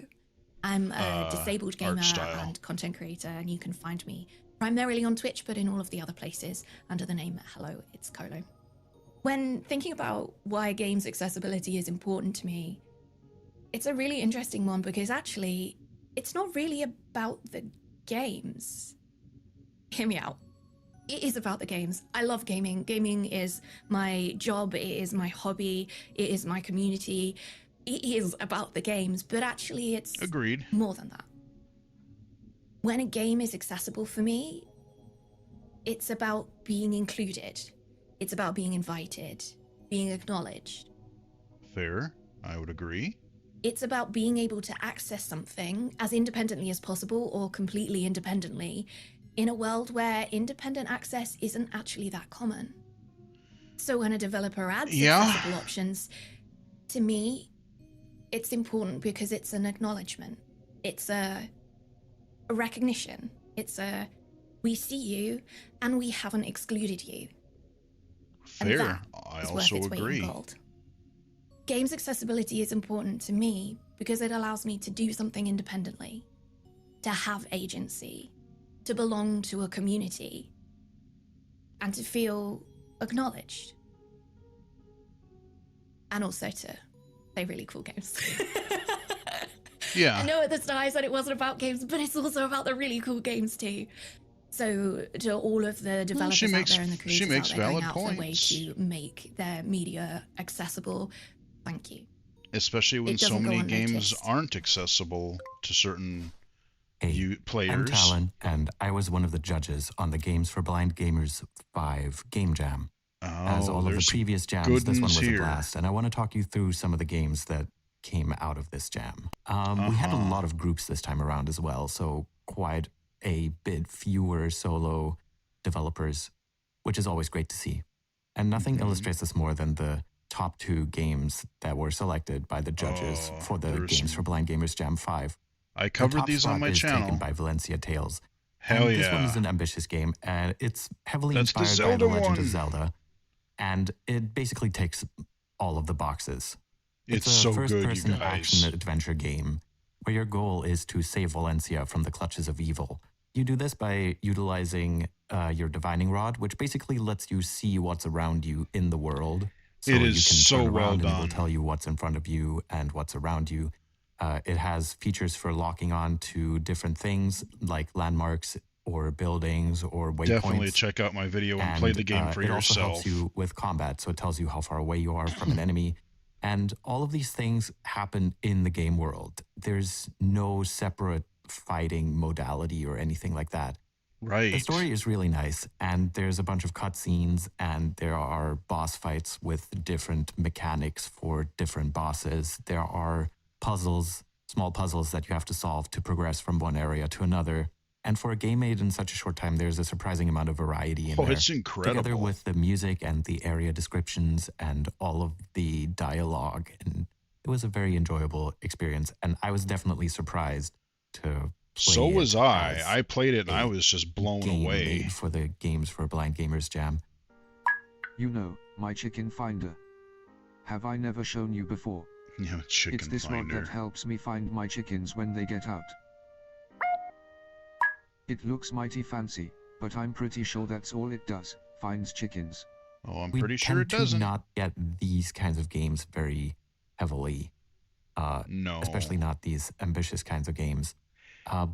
I'm a disabled gamer art style. and content creator, and you can find me primarily on Twitch, but in all of the other places under the name Hello, it's Colo. When thinking about why games accessibility is important to me, it's a really interesting one because actually, it's not really about the games. Hear me out. It is about the games. I love gaming. Gaming is my job, it is my hobby, it is my community. It is about the games, but actually it's Agreed. more than that. When a game is accessible for me, it's about being included. It's about being invited, being acknowledged. Fair. I would agree. It's about being able to access something as independently as possible or completely independently in a world where independent access isn't actually that common. So when a developer adds accessible options, to me, it's important because it's an acknowledgement. It's a recognition. It's a, we see you and we haven't excluded you. Fair. And that I is also worth its weight in agree. gold. Games accessibility is important to me because it allows me to do something independently, to have agency, to belong to a community, and to feel acknowledged. And also to play really cool games. Yeah. I know at the start I said it wasn't about games, but it's also about the really cool games too. So to all of the developers out there and the creators out there going out of their way to make their media accessible, thank you. Especially when It so doesn't go many games unnoticed. aren't accessible to certain I'm players. Talon, and I was one of the judges on the Games for Blind Gamers 5 Game Jam. As all of the there's previous jams, good this one ones was here. a blast, and I want to talk you through some of the games that came out of this jam. We had a lot of groups this time around as well, so quite a bit fewer solo developers, which is always great to see. And nothing illustrates this more than the top 2 games that were selected by the judges for the Games for Blind Gamers Jam 5. I The covered top these on spot my is channel. taken by Valencia Tales. Hell and This one yeah. is an ambitious game, and it's heavily That's the inspired by Zelda The Legend one. of Zelda, and it basically ticks all of the boxes. It's a so good, you first-person guys. action-adventure game where your goal is to save Valencia from the clutches of evil. You do this by utilizing your divining rod, which basically lets you see what's around you in the world. So It you is can so turn well around and it will done. tell you what's in front of you and what's around you. It has features for locking on to different things like landmarks or buildings or waypoints. Definitely check out my video and play the game for it also yourself. helps you with combat, so it tells you how far away you are from an enemy. And all of these things happen in the game world. There's no separate fighting modality or anything like that. Right. The story is really nice, and there's a bunch of cutscenes, and there are boss fights with different mechanics for different bosses. There are puzzles, small puzzles that you have to solve to progress from one area to another. And for a game made in such a short time, there's a surprising amount of variety in there. It's incredible. Together with the music and the area descriptions and all of the dialogue. And it was a very enjoyable experience. And I was definitely surprised to play So it was I. as I played it and I was just blown game away. made for the Games for Blind Gamers Jam. You know, my chicken finder. Have I never shown you before? Yeah, chicken It's this finder. rod that helps me find my chickens when they get out. It looks mighty fancy, but I'm pretty sure that's all it does, finds chickens. Oh, I'm we pretty sure it tend to doesn't. not get these kinds of games very heavily. No. Especially not these ambitious kinds of games.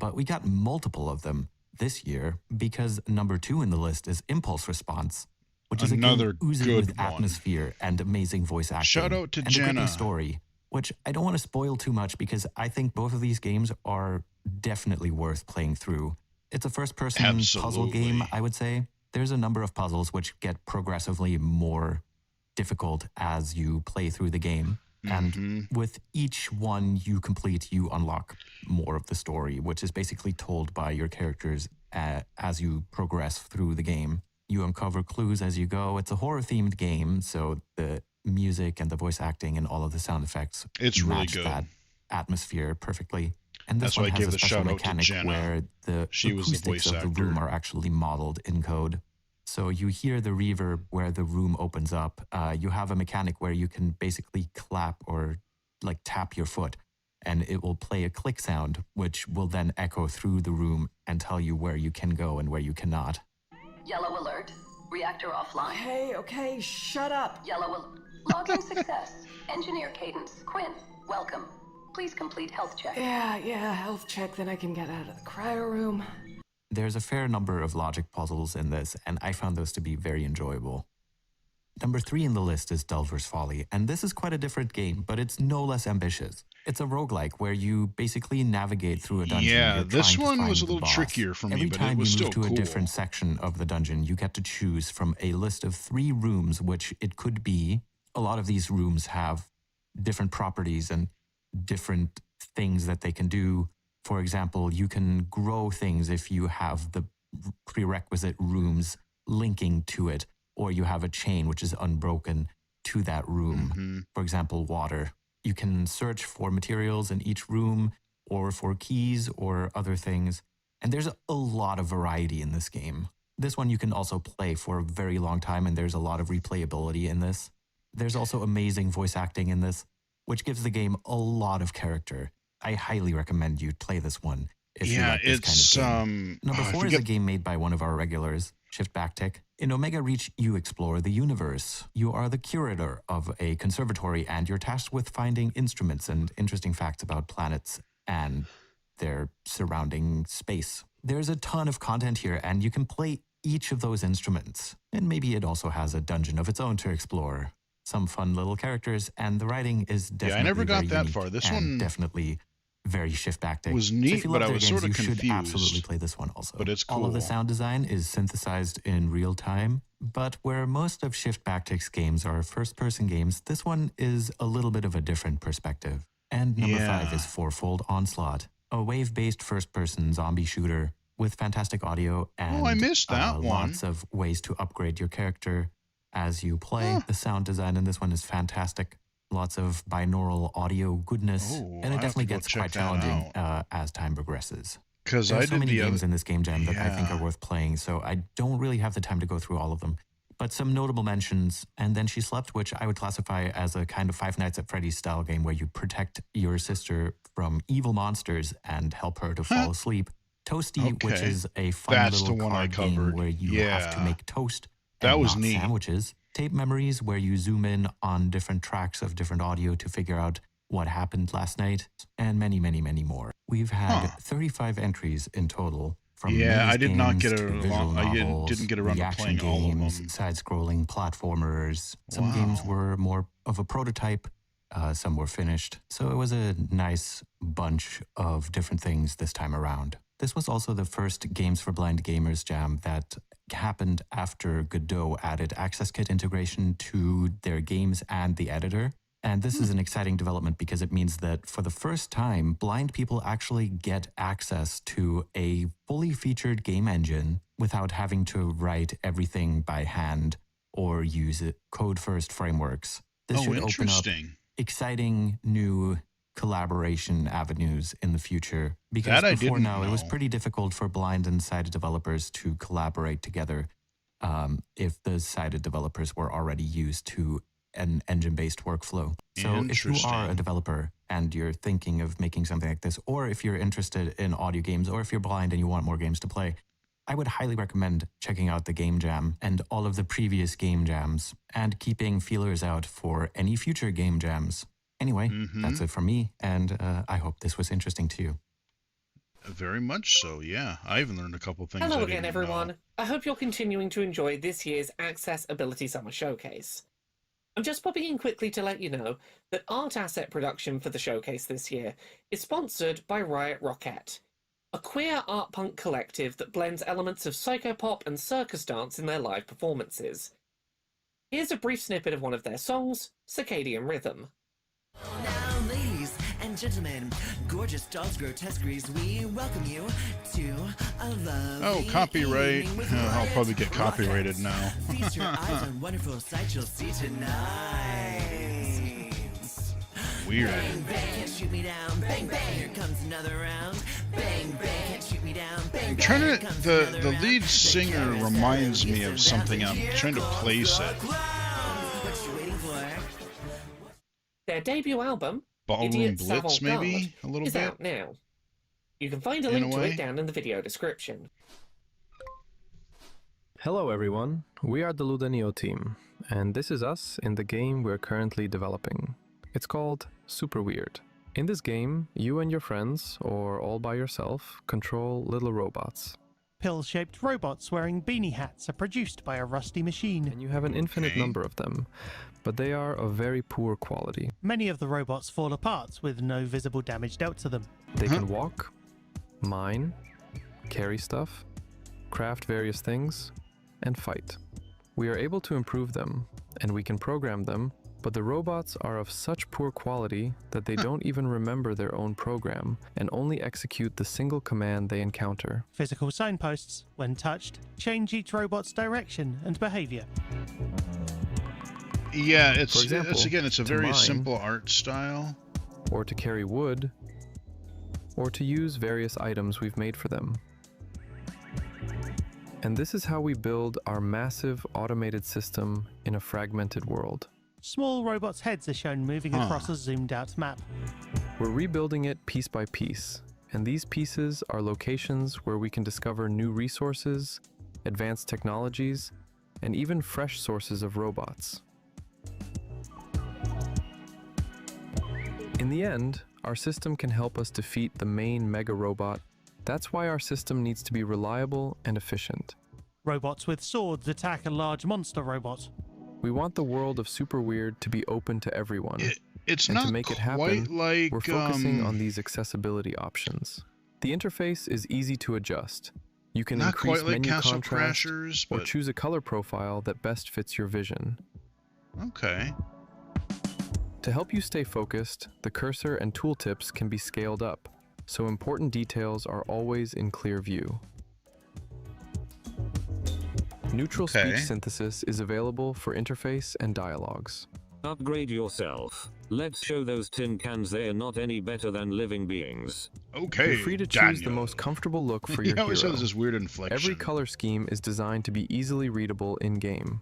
But we got multiple of them this year because number 2 in the list is Impulse Response, which is Another a game oozing good with one. atmosphere and amazing voice acting. Shout out to and Jenna. a gripping story, which I don't want to spoil too much because I think both of these games are definitely worth playing through. It's a first-person puzzle game, I would say. There's a number of puzzles which get progressively more difficult as you play through the game. And with each one you complete, you unlock more of the story, which is basically told by your characters as you progress through the game. You uncover clues as you go. It's a horror-themed game, so the music and the voice acting and all of the sound effects match that atmosphere perfectly. And this That's why one I has gave a the special shout out to mechanic Jenna. where the She was the acoustics voice of the actor. room are actually modeled in code. So you hear the reverb where the room opens up. You have a mechanic where you can basically clap or like tap your foot, and it will play a click sound, which will then echo through the room and tell you where you can go and where you cannot. Yellow alert. Reactor offline. Okay, shut up. Yellow alert. Login success. Engineer Cadence. Quinn, welcome. Please complete health check. Yeah, health check, then I can get out of the cryo room. There's a fair number of logic puzzles in this, and I found those to be very enjoyable. Number 3 in the list is Delver's Folly, and this is quite a different game, but it's no less ambitious. It's a roguelike where you basically navigate through a dungeon. Yeah, You're this trying to one find was a the little boss. trickier for me, Every but time it was you still move to cool. a different section of the dungeon, you get to choose from a list of 3 rooms, which it could be. A lot of these rooms have different properties and different things that they can do. For example, you can grow things if you have the prerequisite rooms linking to it, or you have a chain which is unbroken to that room. For example, water. You can search for materials in each room or for keys or other things. And there's a lot of variety in this game. This one you can also play for a very long time, and there's a lot of replayability in this. There's also amazing voice acting in this, which gives the game a lot of character. I highly recommend you play this one if you like this kind of game. Number 4 is a game made by one of our regulars, Shift Backtick. In Omega Reach, you explore the universe. You are the curator of a conservatory, and you're tasked with finding instruments and interesting facts about planets and their surrounding space. There's a ton of content here, and you can play each of those instruments. And maybe it also has a dungeon of its own to explore. Some fun little characters, and the writing is definitely I never got very that unique far. This and one definitely very Shift Backtick. was So neat, if you but love I their was games, sort of you confused. should absolutely play this one also. But it's All of the cool. sound design is synthesized in real time, but where most of Shift Backtick's games are first-person games, this one is a little bit of a different perspective. And number 5 is Fourfold Onslaught, a wave-based first-person zombie shooter with fantastic audio and I missed that one. lots of ways to upgrade your character as you play. The sound design in this one is fantastic. Lots of binaural audio goodness, Oh, and I it have to definitely go gets check quite that challenging as time progresses. 'Cause There I are so did many the games other- in this game jam that I think Yeah. are worth playing, so I don't really have the time to go through all of them. But some notable mentions, And Then She Slept, which I would classify as a kind of Five Nights at Freddy's style game where you protect your sister from evil monsters and help her to fall asleep. Toasty, which Okay. is a fun That's little the one I card game covered. where you have to Yeah. make toast That and was not neat. sandwiches. Tape Memories, where you zoom in on different tracks of different audio to figure out what happened last night, and many, many, many more. We've had 35 entries in total. From Yeah, maze I did not games get to a visual long- I didn't- novels, didn't get around to reaction playing all of games, them. side-scrolling platformers. Some games were more of a prototype. Some were finished. So it was a nice bunch of different things this time around. This was also the first Games for Blind Gamers jam that happened after Godot added Access Kit integration to their games and the editor. And this is an exciting development because it means that for the first time, blind people actually get access to a fully featured game engine without having to write everything by hand or use code-first frameworks. This should open up interesting. exciting new collaboration avenues in the future. Because That I before didn't now, it was know. pretty difficult for blind and sighted developers to collaborate together if the sighted developers were already used to an engine-based workflow. So if you are a developer and you're thinking of making something like this, or if you're interested in audio games, or if you're blind and you want more games to play, I would highly recommend checking out the Game Jam and all of the previous Game Jams and keeping feelers out for any future Game Jams. Anyway, that's it from me, and I hope this was interesting to you. Very much so, yeah. I even learned a couple things. Hello again, everyone. I hope you're continuing to enjoy this year's Accessibility Summer Showcase. I'm just popping in quickly to let you know that art asset production for the showcase this year is sponsored by Riot Rockette, a queer art punk collective that blends elements of psychopop and circus dance in their live performances. Here's a brief snippet of one of their songs, Circadian Rhythm. Now, ladies and gentlemen, gorgeous dolls, grotesqueries, we welcome you to a lovely copyright. evening with I'll Riot probably get Rockette. copyrighted now. Feast your eyes on wonderful sights you'll see tonight. Weird. Bang, bang, can't shoot me down. Bang, bang, here comes another round. Bang, bang, can't shoot me down. Bang, I'm bang, trying here to. comes The another round. lead singer reminds me of something. I'm trying to place it. What you waiting for? Their debut album, Ballroom Idiots Blitz, Avant-Garde, maybe a little is bit. out now. You can find a In a link to way. it down in the video description. Hello everyone, we are the Ludanio team, and this is us in the game we're currently developing. It's called Super Weird. In this game, you and your friends, or all by yourself, control little robots. Pill-shaped robots wearing beanie hats are produced by a rusty machine. And you have an infinite number of them, but they are of very poor quality. Many of the robots fall apart with no visible damage dealt to them. They can walk, mine, carry stuff, craft various things, and fight. We are able to improve them, and we can program them, but the robots are of such poor quality that they don't even remember their own program and only execute the single command they encounter. Physical signposts, when touched, change each robot's direction and behavior. Yeah, For it's example, it's a to very mine, simple art style. or to carry wood, or to use various items we've made for them. And this is how we build our massive automated system in a fragmented world. Small robots' heads are shown moving across a zoomed-out map. We're rebuilding it piece by piece, and these pieces are locations where we can discover new resources, advanced technologies, and even fresh sources of robots. In the end, our system can help us defeat the main mega robot. That's why our system needs to be reliable and efficient. Robots with swords attack a large monster robot. We want the world of Super Weird to be open to everyone. It's and not to make it quite happen, like, we're focusing on these accessibility options. The interface is easy to adjust. You can Not increase quite like menu Castle contrast Crashers, or but- choose a color profile that best fits your vision. Okay. To help you stay focused, the cursor and tooltips can be scaled up, so important details are always in clear view. Neutral speech synthesis is available for interface and dialogues. Upgrade yourself. Let's show those tin cans they're not any better than living beings. Okay, You're free to choose the most comfortable look for your He always hero. has this weird inflection. Every color scheme is designed to be easily readable in-game.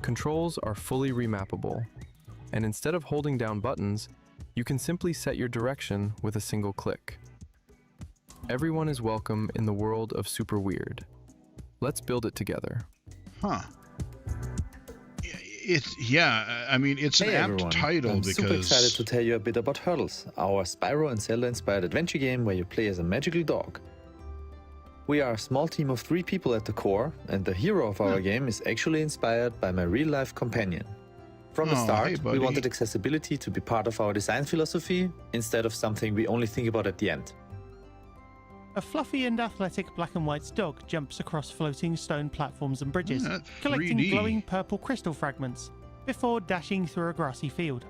Controls are fully remappable, and instead of holding down buttons, you can simply set your direction with a single click. Everyone is welcome in the world of Super Weird. Let's build it together. Huh. I mean, it's an Hey apt everyone, title I'm because super excited to tell you a bit about Hurdles, our Spyro and Zelda-inspired adventure game where you play as a magical dog. We are a small team of 3 people at the core, and the hero of our game is actually inspired by my real-life companion. From the Oh, start, hey, we buddy. wanted accessibility to be part of our design philosophy, instead of something we only think about at the end. A fluffy and athletic black and white dog jumps across floating stone platforms and bridges, Yeah, collecting 3D. glowing purple crystal fragments, before dashing through a grassy field.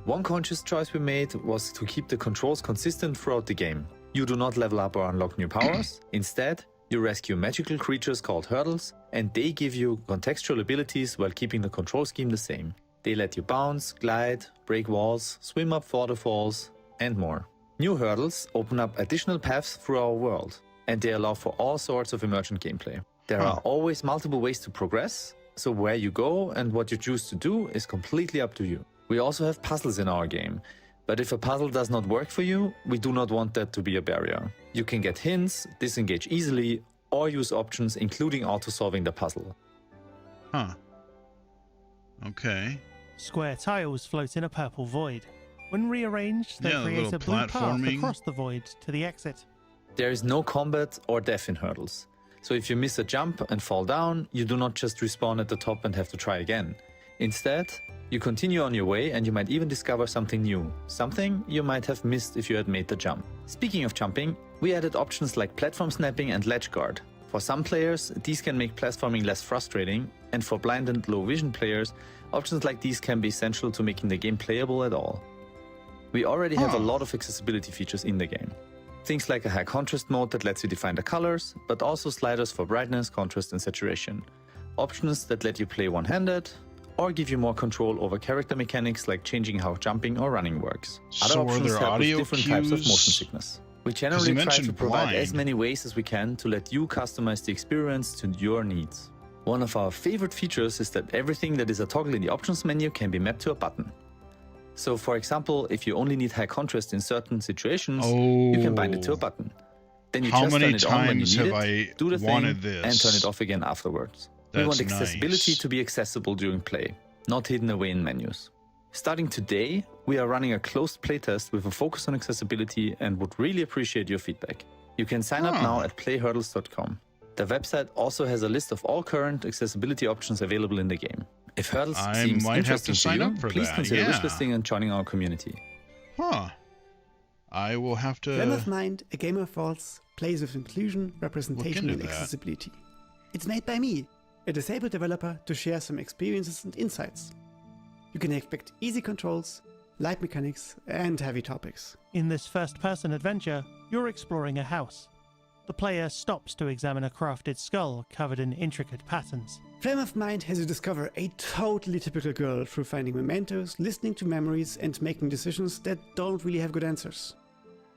One conscious choice we made was to keep the controls consistent throughout the game. You do not level up or unlock new powers. Instead, you rescue magical creatures called Hurdles, and they give you contextual abilities while keeping the control scheme the same. They let you bounce, glide, break walls, swim up waterfalls, and more. New Hurdles open up additional paths through our world, and they allow for all sorts of emergent gameplay. There are always multiple ways to progress, so where you go and what you choose to do is completely up to you. We also have puzzles in our game, but if a puzzle does not work for you, we do not want that to be a barrier. You can get hints, disengage easily, or use options including auto-solving the puzzle. Huh. Okay. Square tiles float in a purple void. When rearranged, they Yeah, create little a blue path platforming. across the void to the exit. There is no combat or death in hurdles. So if you miss a jump and fall down, you do not just respawn at the top and have to try again. Instead, you continue on your way and you might even discover something new, something you might have missed if you had made the jump. Speaking of jumping, we added options like platform snapping and ledge guard. For some players, these can make platforming less frustrating, and for blind and low vision players, options like these can be essential to making the game playable at all. We already have a lot of accessibility features in the game. Things like a high contrast mode that lets you define the colors, but also sliders for brightness, contrast and saturation. Options that let you play one-handed, or give you more control over character mechanics like changing how jumping or running works. Other So are options there help with audio different types of cues? motion sickness. We 'Cause generally you try to mentioned provide as blind. many ways as we can to let you customize the experience to your needs. One of our favorite features is that everything that is a toggle in the options menu can be mapped to a button. So for example, if you only need high contrast in certain situations, you can bind it to a button. Then you How just many turn it on when you times need have it, I do the thing, wanted and turn this? it off again afterwards. We That's want accessibility nice. to be accessible during play, not hidden away in menus. Starting today, we are running a closed playtest with a focus on accessibility and would really appreciate your feedback. You can sign up now at playhurdles.com. The website also has a list of all current accessibility options available in the game. If Hurdles I seems might have interesting to sign to you, up for please that, consider yeah. wishlisting and joining our community. Huh. I will have to Flame of Mind, a game of thoughts, plays with inclusion, representation into and that. accessibility. It's made by me, a disabled developer, to share some experiences and insights. You can expect easy controls, light mechanics and heavy topics. In this first-person adventure, you're exploring a house. The player stops to examine a crafted skull covered in intricate patterns. Flame of Mind has you discover a totally typical girl through finding mementos, listening to memories and making decisions that don't really have good answers.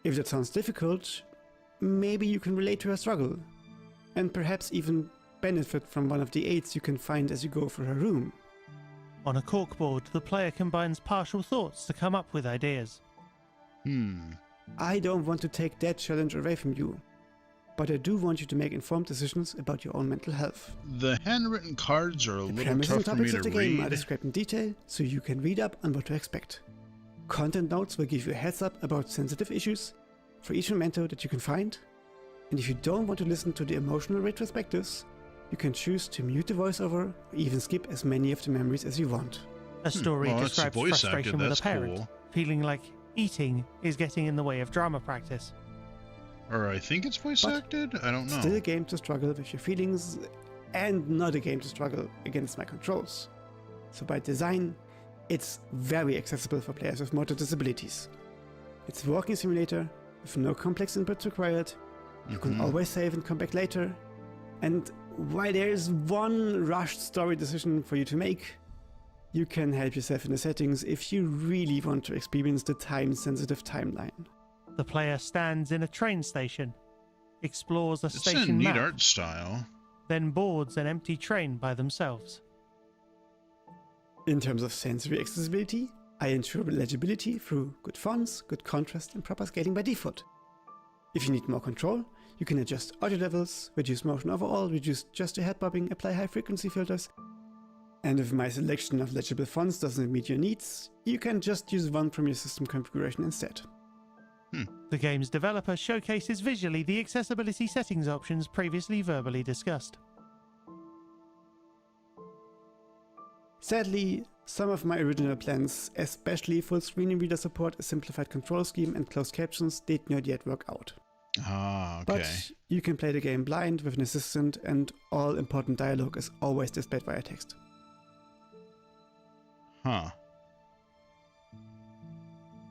If that sounds difficult, maybe you can relate to her struggle, and perhaps even benefit from one of the aids you can find as you go through her room. On a corkboard, the player combines partial thoughts to come up with ideas. I don't want to take that challenge away from you, but I do want you to make informed decisions about your own mental health. The handwritten cards are a The little premises tough and for me topics to of the game are read. described in detail, so you can read up on what to expect. Content notes will give you a heads up about sensitive issues for each memento that you can find, and if you don't want to listen to the emotional retrospectives, you can choose to mute the voiceover or even skip as many of the memories as you want. A story Well, that's describes voice frustration acted, with a that's parent, cool. feeling like eating is getting in the way of drama practice. Or I think it's voice acted? I don't know. Still a game to struggle with your feelings, and not a game to struggle against my controls. So by design, it's very accessible for players with motor disabilities. It's a walking simulator with no complex inputs required. You can always save and come back later. And while there is one rushed story decision for you to make, you can help yourself in the settings if you really want to experience the time-sensitive timeline. The player stands in a train station, explores a It's a station neat map, art style. then boards an empty train by themselves. In terms of sensory accessibility, I ensure legibility through good fonts, good contrast, and proper scaling by default. If you need more control, you can adjust audio levels, reduce motion overall, reduce gesture head bobbing, apply high frequency filters. And if my selection of legible fonts doesn't meet your needs, you can just use one from your system configuration instead. The game's developer showcases visually the accessibility settings options previously verbally discussed. Sadly, some of my original plans, especially full screen reader support, a simplified control scheme and closed captions, did not yet work out. Ah, okay. But you can play the game blind with an assistant, and all important dialogue is always displayed via text. Huh.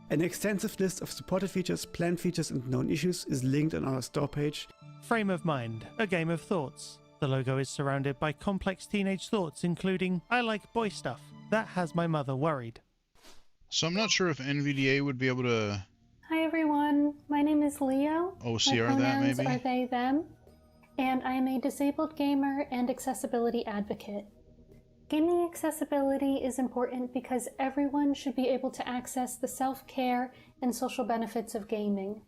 An extensive list of supported features, planned features and known issues is linked on our store page. Frame of Mind, a game of thoughts. The logo is surrounded by complex teenage thoughts including, I like boy stuff, that has my mother worried. So I'm not sure if NVDA would be able to... Hi everyone, my name is Leo. OCR my that pronouns maybe? are they, them, and I am a disabled gamer and accessibility advocate. Gaming accessibility is important because everyone should be able to access the self-care and social benefits of gaming.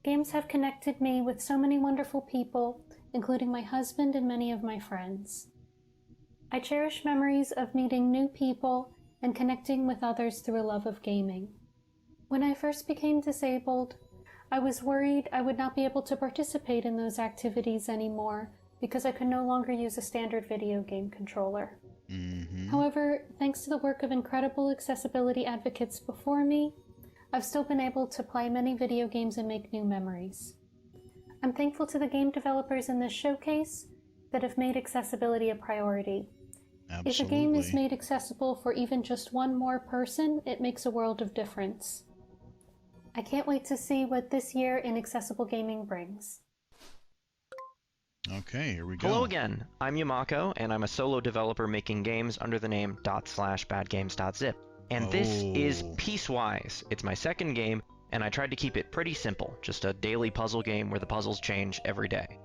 Games have connected me with so many wonderful people, including my husband and many of my friends. I cherish memories of meeting new people and connecting with others through a love of gaming. When I first became disabled, I was worried I would not be able to participate in those activities anymore because I could no longer use a standard video game controller. However, thanks to the work of incredible accessibility advocates before me, I've still been able to play many video games and make new memories. I'm thankful to the game developers in this showcase that have made accessibility a priority. Absolutely. If a game is made accessible for even just one more person, it makes a world of difference. I can't wait to see what this year in accessible gaming brings. Okay, here we go. Hello again, I'm Yamako, and I'm a solo developer making games under the name /badgames.zip. And this is Piecewise. It's my second game, and I tried to keep it pretty simple, just a daily puzzle game where the puzzles change every day.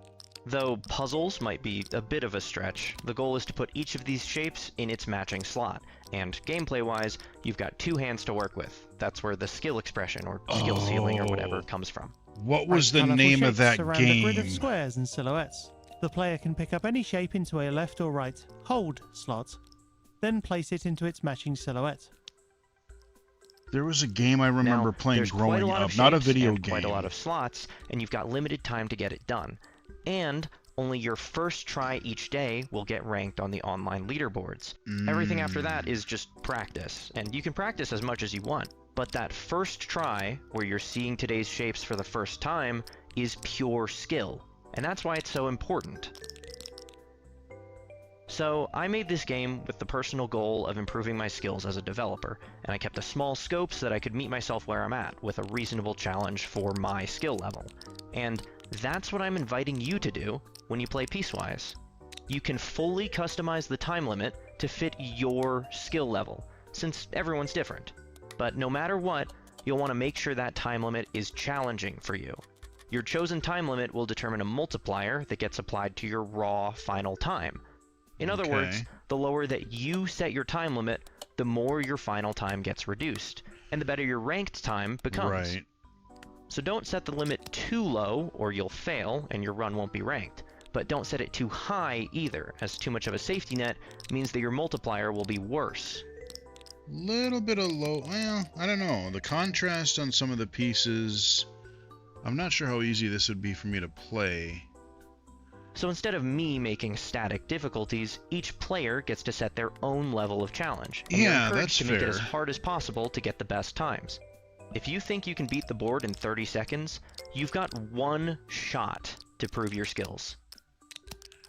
Though puzzles might be a bit of a stretch, the goal is to put each of these shapes in its matching slot, and gameplay-wise, you've got 2 hands to work with. That's where the skill expression, or skill ceiling, or whatever comes from. What was the name of that around game? A grid of squares and silhouettes. The player can pick up any shape into a left or right hold slot, then place it into its matching silhouette. There was a game I remember playing growing up, not a video game. Quite a lot of slots, and you've got limited time to get it done. And only your first try each day will get ranked on the online leaderboards. Everything after that is just practice, and you can practice as much as you want. But that first try, where you're seeing today's shapes for the first time, is pure skill. And that's why it's so important. So I made this game with the personal goal of improving my skills as a developer, and I kept a small scope so that I could meet myself where I'm at, with a reasonable challenge for my skill level. And that's what I'm inviting you to do when you play Piecewise. You can fully customize the time limit to fit your skill level, since everyone's different. But no matter what, you'll want to make sure that time limit is challenging for you. Your chosen time limit will determine a multiplier that gets applied to your raw final time. In other words, the lower that you set your time limit, the more your final time gets reduced, and the better your ranked time becomes. Right. So don't set the limit too low, or you'll fail and your run won't be ranked. But don't set it too high either, as too much of a safety net means that your multiplier will be worse. Little bit of low, well, I don't know. The contrast on some of the pieces, I'm not sure how easy this would be for me to play. So instead of me making static difficulties, each player gets to set their own level of challenge. And you're encouraged to make it as hard as possible to get the best times. If you think you can beat the board in 30 seconds, you've got one shot to prove your skills.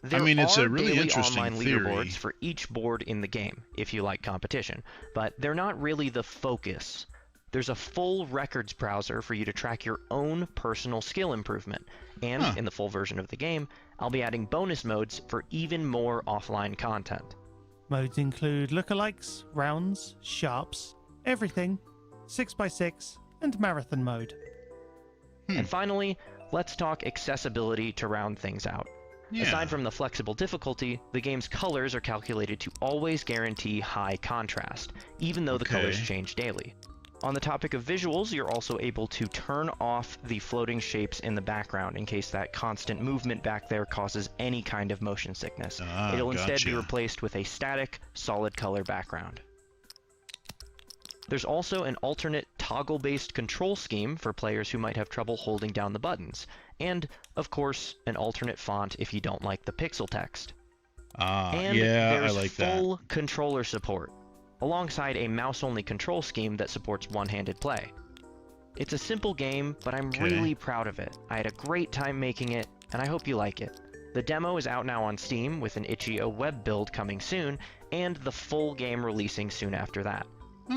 There it's are a really daily interesting online theory. leaderboards for each board in the game, if you like competition, but they're not really the focus. There's a full records browser for you to track your own personal skill improvement, and in the full version of the game, I'll be adding bonus modes for even more offline content. Modes include lookalikes, rounds, sharps, everything, 6x6, and marathon mode. And finally, let's talk accessibility to round things out. Aside from the flexible difficulty, the game's colors are calculated to always guarantee high contrast, even though the colors change daily. On the topic of visuals, you're also able to turn off the floating shapes in the background in case that constant movement back there causes any kind of motion sickness. It'll instead be replaced with a static, solid color background. There's also an alternate toggle-based control scheme for players who might have trouble holding down the buttons, and, of course, an alternate font if you don't like the pixel text. And I like that. There's full controller support, alongside a mouse-only control scheme that supports one-handed play. It's a simple game, but I'm really proud of it. I had a great time making it, and I hope you like it. The demo is out now on Steam, with an itch.io web build coming soon, and the full game releasing soon after that.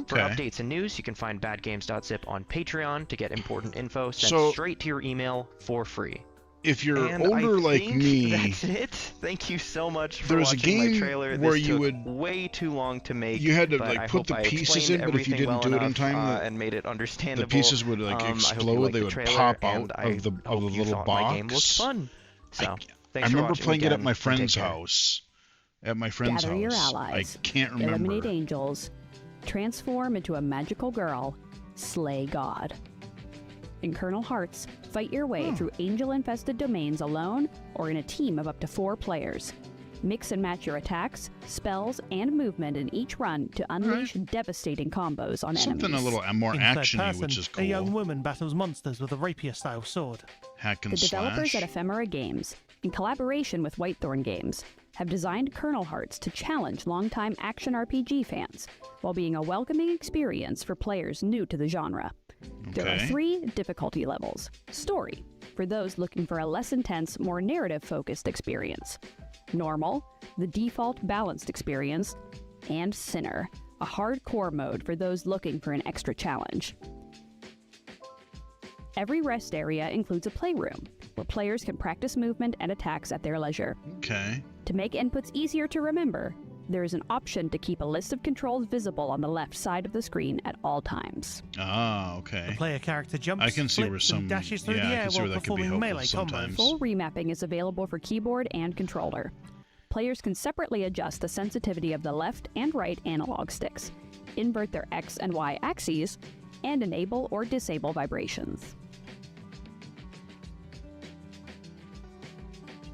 For updates and news, you can find badgames.zip on Patreon to get important info sent straight to your email for free. If you're older like me, that's it. Thank you so much for there was watching a game my trailer. where this you took would way too long to make. You had to but I put the hope pieces in, but if you didn't do it in time, and made it understandable. The pieces would explode. They would pop out of the little box. My game looks fun. So I remember playing it at my friend's house. at my friend's Gather house. your allies. I can't remember. Eliminate angels. Transform into a magical girl. Slay God. In Kernel Hearts, fight your way through angel-infested domains alone or in a team of up to 4 players. Mix and match your attacks, spells, and movement in each run to unleash devastating combos on Something enemies. a little more In third actiony, person, which is cool. a young woman battles monsters with a rapier-style sword. Hack and The developers slash. at Ephemera Games, in collaboration with Whitethorn Games, have designed Kernel Hearts to challenge longtime action RPG fans, while being a welcoming experience for players new to the genre. There are Okay. 3 difficulty levels. Story, for those looking for a less intense, more narrative-focused experience. Normal, the default balanced experience. And Sinner, a hardcore mode for those looking for an extra challenge. Every rest area includes a playroom, where players can practice movement and attacks at their leisure. Okay. To make inputs easier to remember, there is an option to keep a list of controls visible on the left side of the screen at all times. Ah, okay. The player character jumps, I can see where flips, some and dashes through yeah, the I air can see while where that could be performing helpful melee sometimes. combos. Full remapping is available for keyboard and controller. Players can separately adjust the sensitivity of the left and right analog sticks, invert their X and Y axes, and enable or disable vibrations.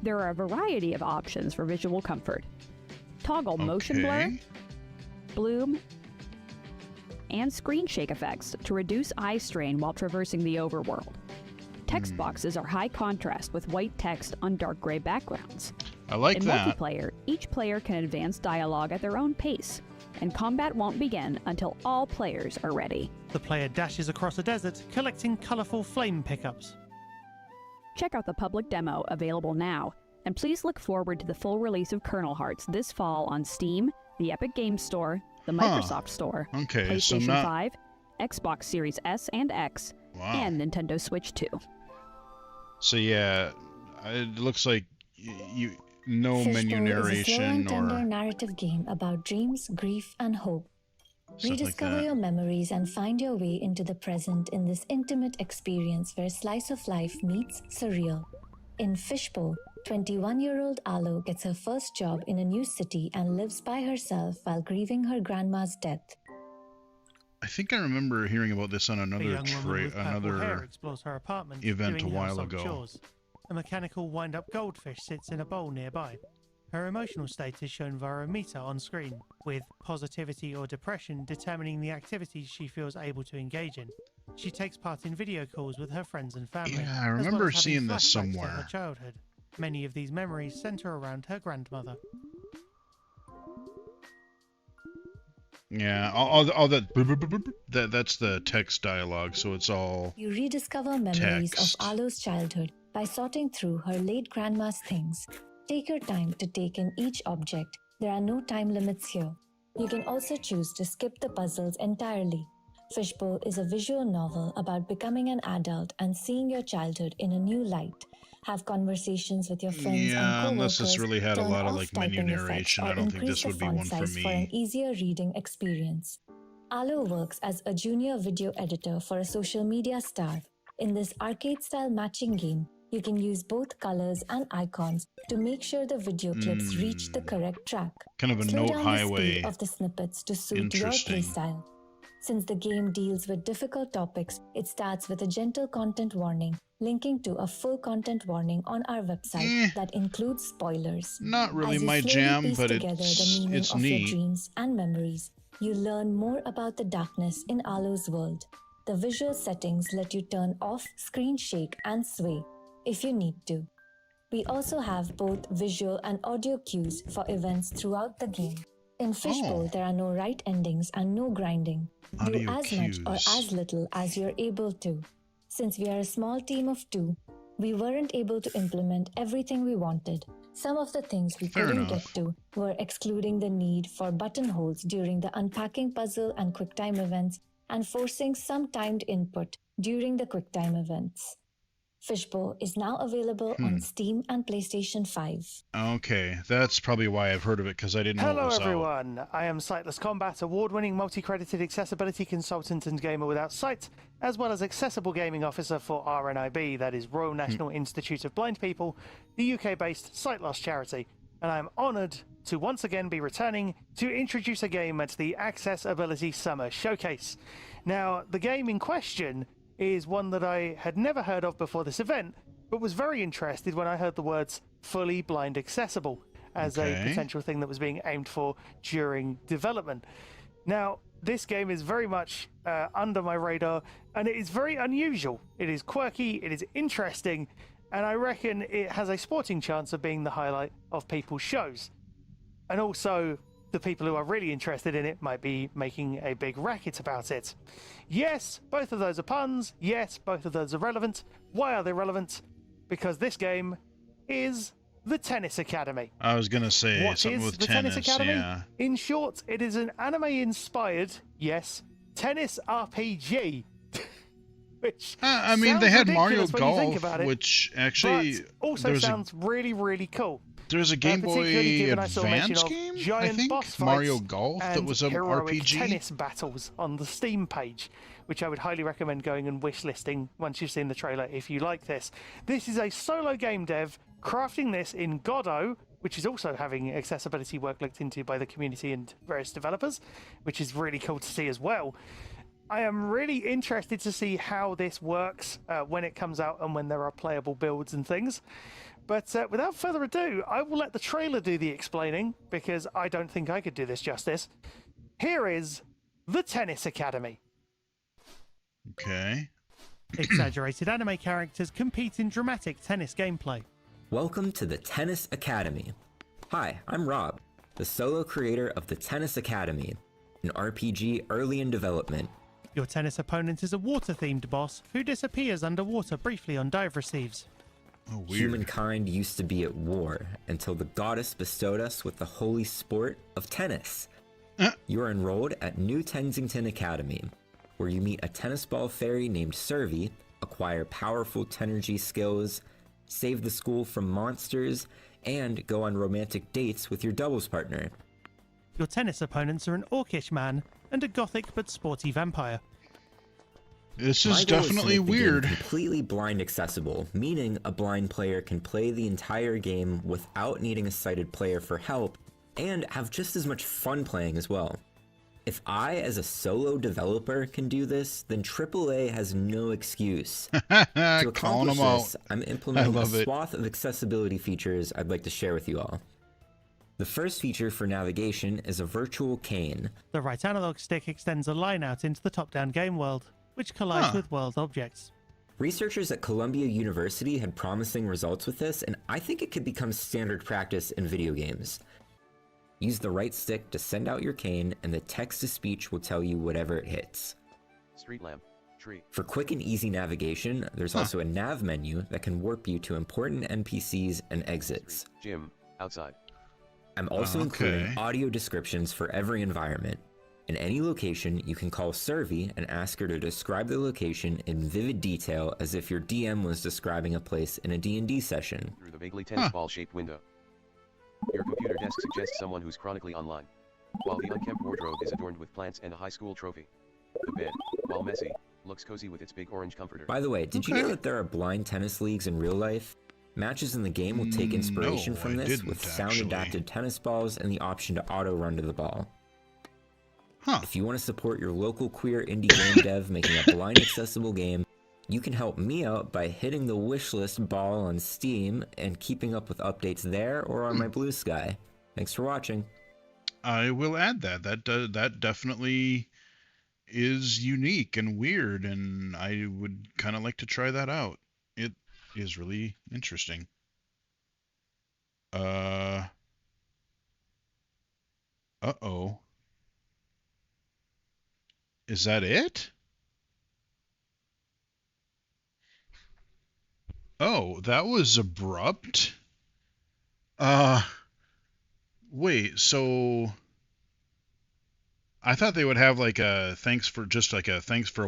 There are a variety of options for visual comfort. Toggle motion blur, bloom, and screen shake effects to reduce eye strain while traversing the overworld. Text boxes are high contrast with white text on dark gray backgrounds. I like In that. multiplayer, each player can advance dialogue at their own pace, and combat won't begin until all players are ready. The player dashes across a desert, collecting colourful flame pickups. Check out the public demo available now, and please look forward to the full release of Kernel Hearts this fall on Steam, the Epic Games Store, the Microsoft Store, Okay, so PlayStation not- 5, Xbox Series S and X, and Nintendo Switch 2. So yeah, it looks like no menu Fishbowl is a slow narration and tender or narrative game about dreams, grief, and hope. Stuff like Rediscover that. your memories and find your way into the present in this intimate experience where slice of life meets surreal. In Fishbowl, 21-year-old Alo gets her first job in a new city and lives by herself while grieving her grandma's death. I think I remember hearing about this on A another young woman with purple hair another explores her apartment, event doing a while household ago. chores. A mechanical wind-up goldfish sits in a bowl nearby. Her emotional state is shown via a meter on screen, with positivity or depression determining the activities she feels able to engage in. She takes part in video calls with her friends and family. Yeah, I as well remember as having seeing this flashbacks to somewhere. her childhood. Many of these memories center around her grandmother. Yeah, all that's the text dialogue, so it's all You rediscover memories text. of Alo's childhood by sorting through her late grandma's things. Take your time to take in each object. There are no time limits here. You can also choose to skip the puzzles entirely. Fishbowl is a visual novel about becoming an adult and seeing your childhood in a new light. Have conversations with your friends Yeah, and coworkers. unless this really had a turn lot of off like menu typing effects, narration, or I don't think increase this the would be font one for size for an me. easier reading experience. Alo works as a junior video editor for a social media star. In this arcade-style matching game, you can use both colors and icons to make sure the video clips reach the correct track. Kind of a Slow note down the highway. speed of the snippets to suit your Interesting. playstyle. Since the game deals with difficult topics, it starts with a gentle content warning, linking to a full content warning on our website that includes spoilers. Not really As you my slowly jam, piece but together the it's meaning of neat. your dreams and memories, you learn more about the darkness in Alo's world. The visual settings let you turn off screen shake and sway if you need to. We also have both visual and audio cues for events throughout the game. In Fishbowl, there are no right endings and no grinding. Do Audio as much or cues. as little as you're able to. Since we are a small team of 2, we weren't able to implement everything we wanted. Some of the things we Fair couldn't enough. get to were excluding the need for buttonholes during the unpacking puzzle and QuickTime events, and forcing some timed input during the QuickTime events. Fishbowl is now available on Steam and PlayStation 5. Okay, that's probably why I've heard of it, because I didn't know it Hello was out. everyone, I am Sightless Combat, award-winning multi-credited accessibility consultant and gamer without sight, as well as accessible gaming officer for RNIB, that is Royal National Institute of Blind People, the UK-based sight loss charity. and I'm honoured to once again be returning to introduce a game at the Accessibility Summer Showcase. Now, the game in question is one that I had never heard of before this event, but was very interested when I heard the words fully blind accessible as a potential thing that was being aimed for during development. Now, this game is very much under my radar, and it is very unusual. It is quirky, it is interesting, and I reckon it has a sporting chance of being the highlight of people's shows. And also, the people who are really interested in it might be making a big racket about it. Yes, both of those are puns. Yes, both of those are relevant. Why are they relevant? Because this game is the Tennis Academy. I was going to say what something is with the tennis, Academy? yeah. In short, it is an anime-inspired, yes, tennis RPG. Which I mean, they had Mario Golf, it, which actually also sounds really, really cool. There's a Game Boy Advance game, I think, boss Mario Golf, that was an RPG. Tennis battles on the Steam page, which I would highly recommend going and wishlisting once you've seen the trailer if you like this. This is a solo game dev crafting this in Godot, which is also having accessibility work looked into by the community and various developers, which is really cool to see as well. I am really interested to see how this works when it comes out and when there are playable builds and things. But without further ado, I will let the trailer do the explaining, because I don't think I could do this justice. Here is the Tennis Academy. Okay. Exaggerated anime characters compete in dramatic tennis gameplay. Welcome to the Tennis Academy. Hi, I'm Rob, the solo creator of the Tennis Academy, an RPG early in development. Your tennis opponent is a water-themed boss who disappears underwater briefly on dive receives. Oh, weird. Humankind used to be at war until the goddess bestowed us with the holy sport of tennis. You are enrolled at New Tensington Academy, where you meet a tennis ball fairy named Servi, acquire powerful tenergy skills, save the school from monsters, and go on romantic dates with your doubles partner. Your tennis opponents are an orcish man and a gothic but sporty vampire. This is definitely weird. Completely blind accessible, meaning a blind player can play the entire game without needing a sighted player for help, and have just as much fun playing as well. If I, as a solo developer, can do this, then AAA has no excuse. To accomplish this, I'm implementing a swath of accessibility features I'd like to share with you all. The first feature for navigation is a virtual cane. The right analog stick extends a line out into the top-down game world, which collides with world objects. Researchers at Columbia University had promising results with this, and I think it could become standard practice in video games. Use the right stick to send out your cane, and the text-to-speech will tell you whatever it hits. Street lamp, tree. For quick and easy navigation, there's also a nav menu that can warp you to important NPCs and exits. Gym, outside. I'm also including audio descriptions for every environment. In any location, you can call Servi and ask her to describe the location in vivid detail as if your DM was describing a place in a D&D session. Through the vaguely tennis ball-shaped window. Your computer desk suggests someone who's chronically online. While the unkempt wardrobe is adorned with plants and a high school trophy. The bed, while messy, looks cozy with its big orange comforter. By the way, did you know that there are blind tennis leagues in real life? Matches in the game will take inspiration from this with sound-adapted tennis balls and the option to auto-run to the ball. If you want to support your local queer indie game dev making a blind accessible game, you can help me out by hitting the wishlist ball on Steam and keeping up with updates there or on my Blue Sky. Thanks for watching. I will add that. That definitely is unique and weird, and I would kind of like to try that out. It is really interesting. Uh-oh. Is that it? Oh, that was abrupt. Wait, so I thought they would have like a thanks for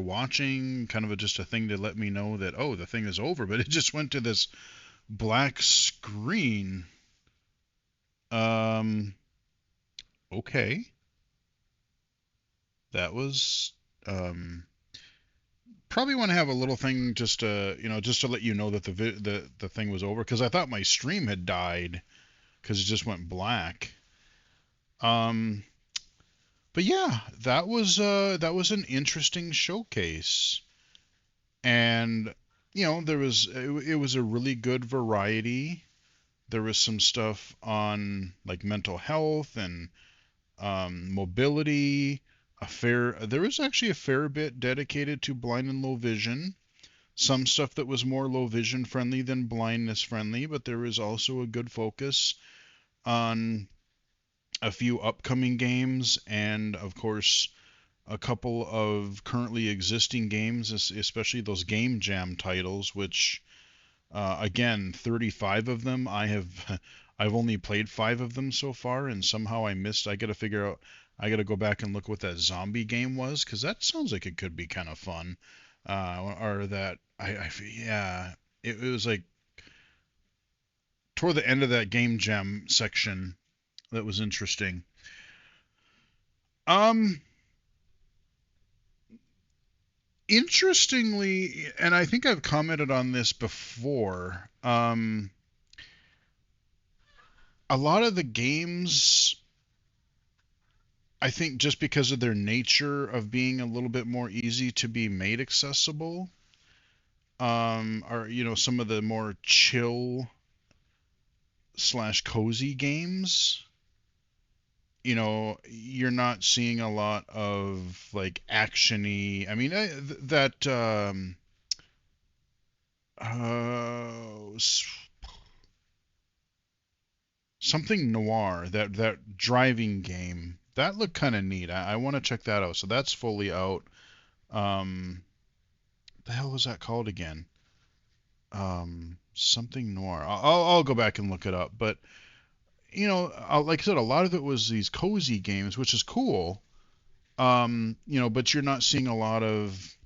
watching, kind of just a thing to let me know that, oh, the thing is over, but it just went to this black screen. Okay. That was probably want to have a little thing just to let you know that the thing was over, because I thought my stream had died because it just went black. But yeah, that was an interesting showcase, and there was it was a really good variety. There was some stuff on like mental health and mobility. There was actually a fair bit dedicated to blind and low vision. Some stuff that was more low vision friendly than blindness friendly, but there was also a good focus on a few upcoming games and, of course, a couple of currently existing games, especially those Game Jam titles, which, again, 35 of them. I've only played 5 of them so far, and somehow I missed. I got to figure out. I got to go back and look what that zombie game was, because that sounds like it could be kind of fun. Or that yeah, it was like toward the end of that Game Jam section that was interesting. Interestingly, and I think I've commented on this before, a lot of the games, I think just because of their nature of being a little bit more easy to be made accessible, are, some of the more chill / cozy games, you're not seeing a lot of like actiony. I mean, that something noir, that driving game, that looked kind of neat. I want to check that out. So that's fully out. The hell was that called again? Something noir. I'll go back and look it up. But like I said, a lot of it was these cozy games, which is cool. But you're not seeing a lot of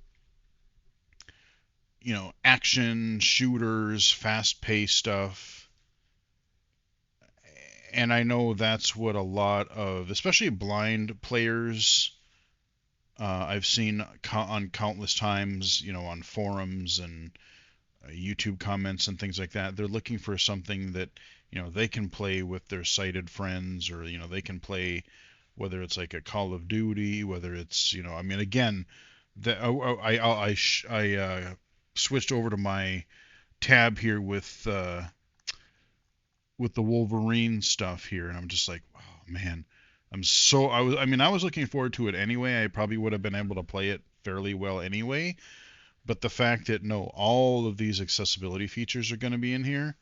action shooters, fast-paced stuff. And I know that's what a lot of, especially blind players, I've seen on countless times, on forums and YouTube comments and things like that. They're looking for something that they can play with their sighted friends, or they can play, whether it's like a Call of Duty, whether it's I mean, again, I switched over to my tab here with the Wolverine stuff here, and I'm just like, oh man, I was looking forward to it anyway. I probably would have been able to play it fairly well anyway. But the fact that no, all of these accessibility features are going to be in here,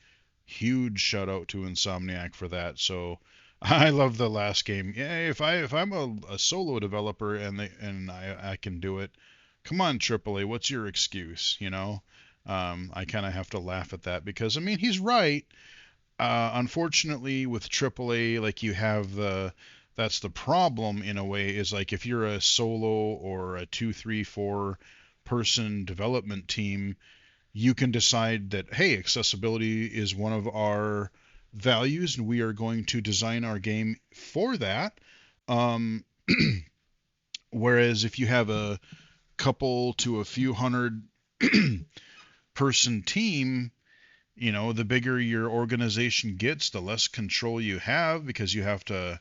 huge shout out to Insomniac for that. So I love the last game. Yeah, if I'm a solo developer and I can do it, come on AAA, what's your excuse? I kind of have to laugh at that because I mean he's right. Unfortunately, with AAA, like that's the problem in a way, is like if you're a solo or a 2, 3, 4 person development team, you can decide that, hey, accessibility is one of our values and we are going to design our game for that. Whereas if you have a couple to a few hundred person team, the bigger your organization gets, the less control you have, because you have to,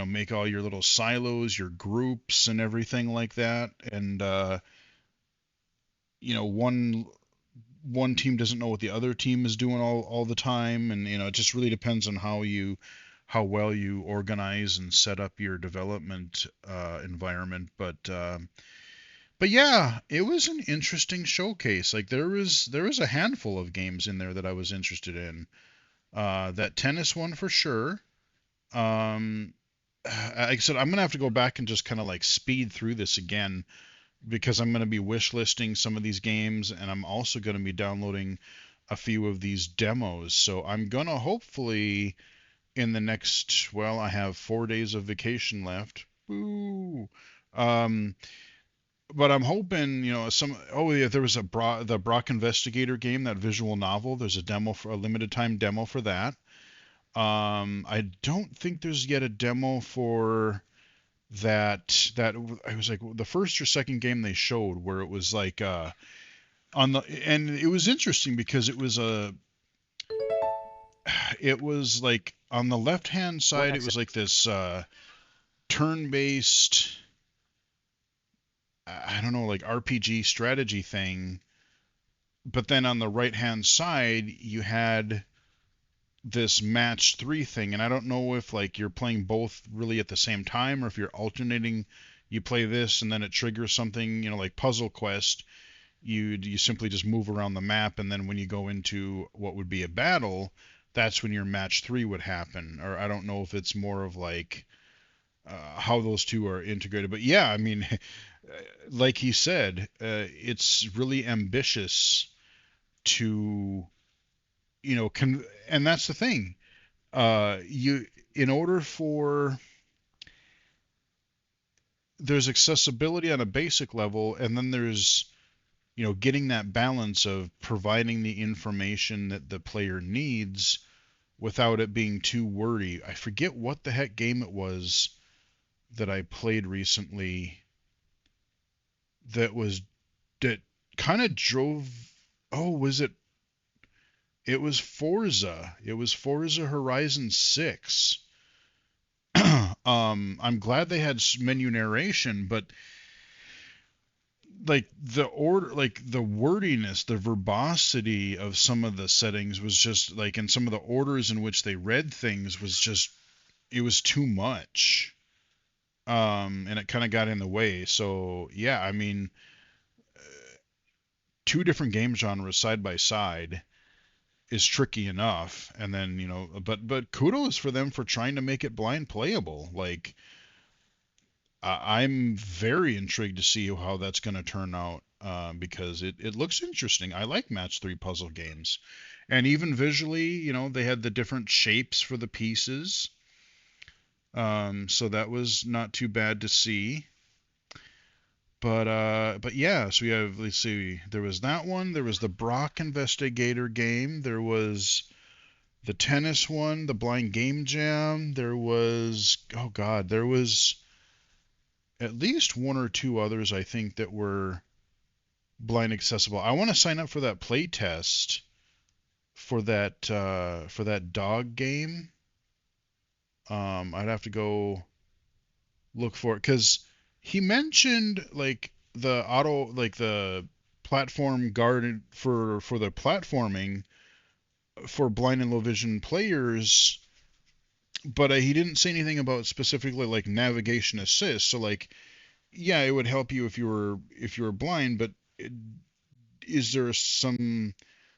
make all your little silos, your groups and everything like that. And, one team doesn't know what the other team is doing all the time. And, it just really depends on how well you organize and set up your development environment. But yeah, it was an interesting showcase. Like there was a handful of games in there that I was interested in. That tennis one for sure. Like I said, I'm gonna have to go back and just kind of like speed through this again, because I'm gonna be wish listing some of these games, and I'm also gonna be downloading a few of these demos. So I'm gonna hopefully in the next, well, I have 4 days of vacation left. Woo. But I'm hoping, there was the Brock Investigator game, that visual novel. There's a limited time demo for that. I don't think there's yet a demo for that I was like the first or second game they showed, where it was like and it was interesting because it was it was like on the left-hand side, it was like this turn-based, I don't know, like RPG strategy thing. But then on the right-hand side, you had this match 3 thing, and I don't know if like you're playing both really at the same time, or if you're alternating. You play this and then it triggers something, like Puzzle Quest. You simply just move around the map, and then when you go into what would be a battle, that's when your match 3 would happen. Or I don't know if it's more of like how those two are integrated. But yeah, I mean, like he said, it's really ambitious to, and that's the thing. In order for there's accessibility on a basic level, and then there's getting that balance of providing the information that the player needs without it being too wordy. I forget what the heck game it was that I played recently that kind of drove. Oh, it was Forza. It was Forza Horizon 6. I'm glad they had menu narration, but like the wordiness, the verbosity of some of the settings was just like, and some of the orders in which they read things was just, it was too much. And it kind of got in the way. So yeah, I mean, two different game genres side by side is tricky enough. And then, but kudos for them for trying to make it blind playable. Like, I'm very intrigued to see how that's going to turn out, because it looks interesting. I like match 3 puzzle games. And even visually, they had the different shapes for the pieces. So that was not too bad to see. But yeah, so we have, let's see, there was that one, there was the Brock Investigator game, there was the tennis one, the Blind Game Jam, there was, oh God, there was at least one or two others, I think, that were blind accessible. I want to sign up for that play test for that dog game. I'd have to go look for it, because he mentioned like the platform guard for the platforming for blind and low vision players, but he didn't say anything about specifically like navigation assist. So like, yeah, it would help you if you were blind, but is there some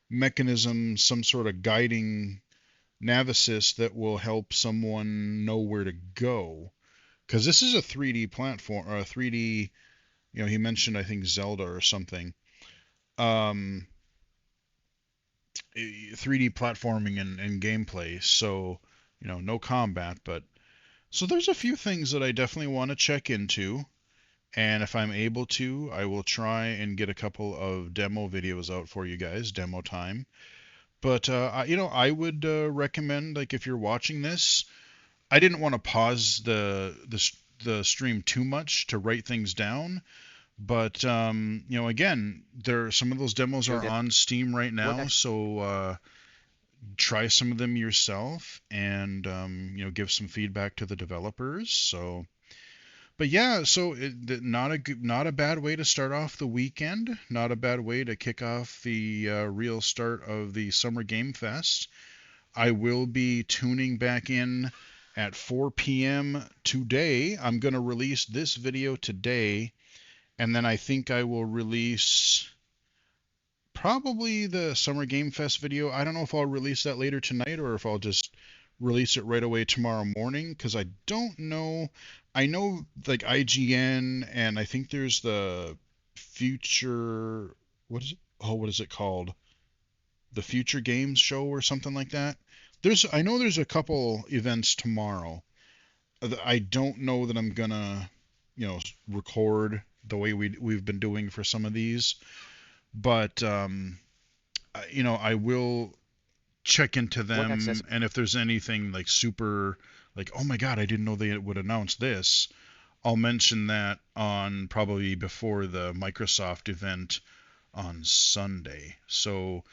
mechanism, some sort of guiding nav assist that will help someone know where to go? Because this is a 3D platform, or a 3D, he mentioned, I think, Zelda or something. 3D platforming and gameplay. So, no combat, but so there's a few things that I definitely want to check into. And if I'm able to, I will try and get a couple of demo videos out for you guys, demo time. But, I would recommend, like, if you're watching this, I didn't want to pause the stream too much to write things down. But, again, some of those demos are on Steam right now. So try some of them yourself and, give some feedback to the developers. So. But yeah, so not a bad way to start off the weekend. Not a bad way to kick off the real start of the Summer Game Fest. I will be tuning back in at 4 p.m. today. I'm going to release this video today, and then I think I will release probably the Summer Game Fest video. I don't know if I'll release that later tonight or if I'll just release it right away tomorrow morning, because I don't know. I know like IGN, and I think there's the Future, what is it called? The Future Games Show or something like that. I know there's a couple events tomorrow. I don't know that I'm gonna, record the way we've been doing for some of these, but I will check into them, and if there's anything like super, like, oh my God, I didn't know they would announce this, I'll mention that on probably before the Microsoft event on Sunday. So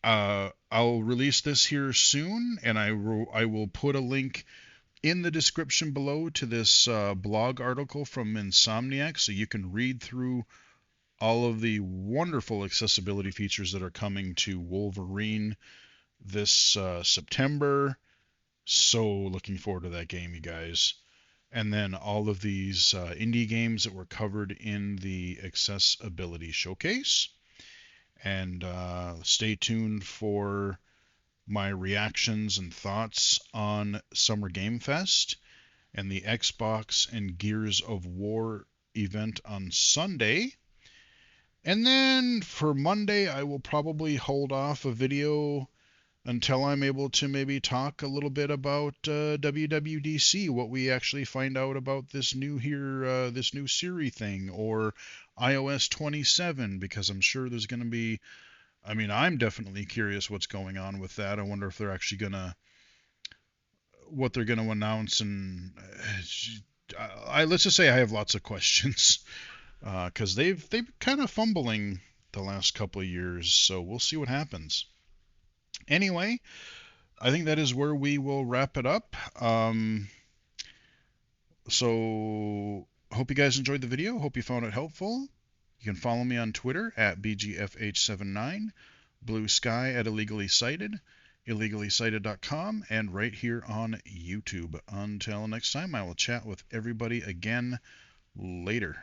I'll release this here soon, and I will put a link in the description below to this blog article from Insomniac, so you can read through all of the wonderful accessibility features that are coming to Wolverine this September. So looking forward to that game, you guys. And then all of these indie games that were covered in the accessibility showcase. And stay tuned for my reactions and thoughts on Summer Game Fest and the Xbox and Gears of War event on Sunday. And then for Monday, I will probably hold off a video until I'm able to maybe talk a little bit about WWDC, what we actually find out about this new Siri thing, or iOS 27, because I'm sure there's going to be, I mean, I'm definitely curious what's going on with that. I wonder if they're actually what they're going to announce, and let's just say I have lots of questions, because they've kind of fumbling the last couple of years, so we'll see what happens. Anyway, I think that is where we will wrap it up. So hope you guys enjoyed the video. Hope you found it helpful. You can follow me on Twitter at BGFH79, Blue Sky at Illegally Cited, illegally-cited.com, and right here on YouTube. Until next time, I will chat with everybody again later.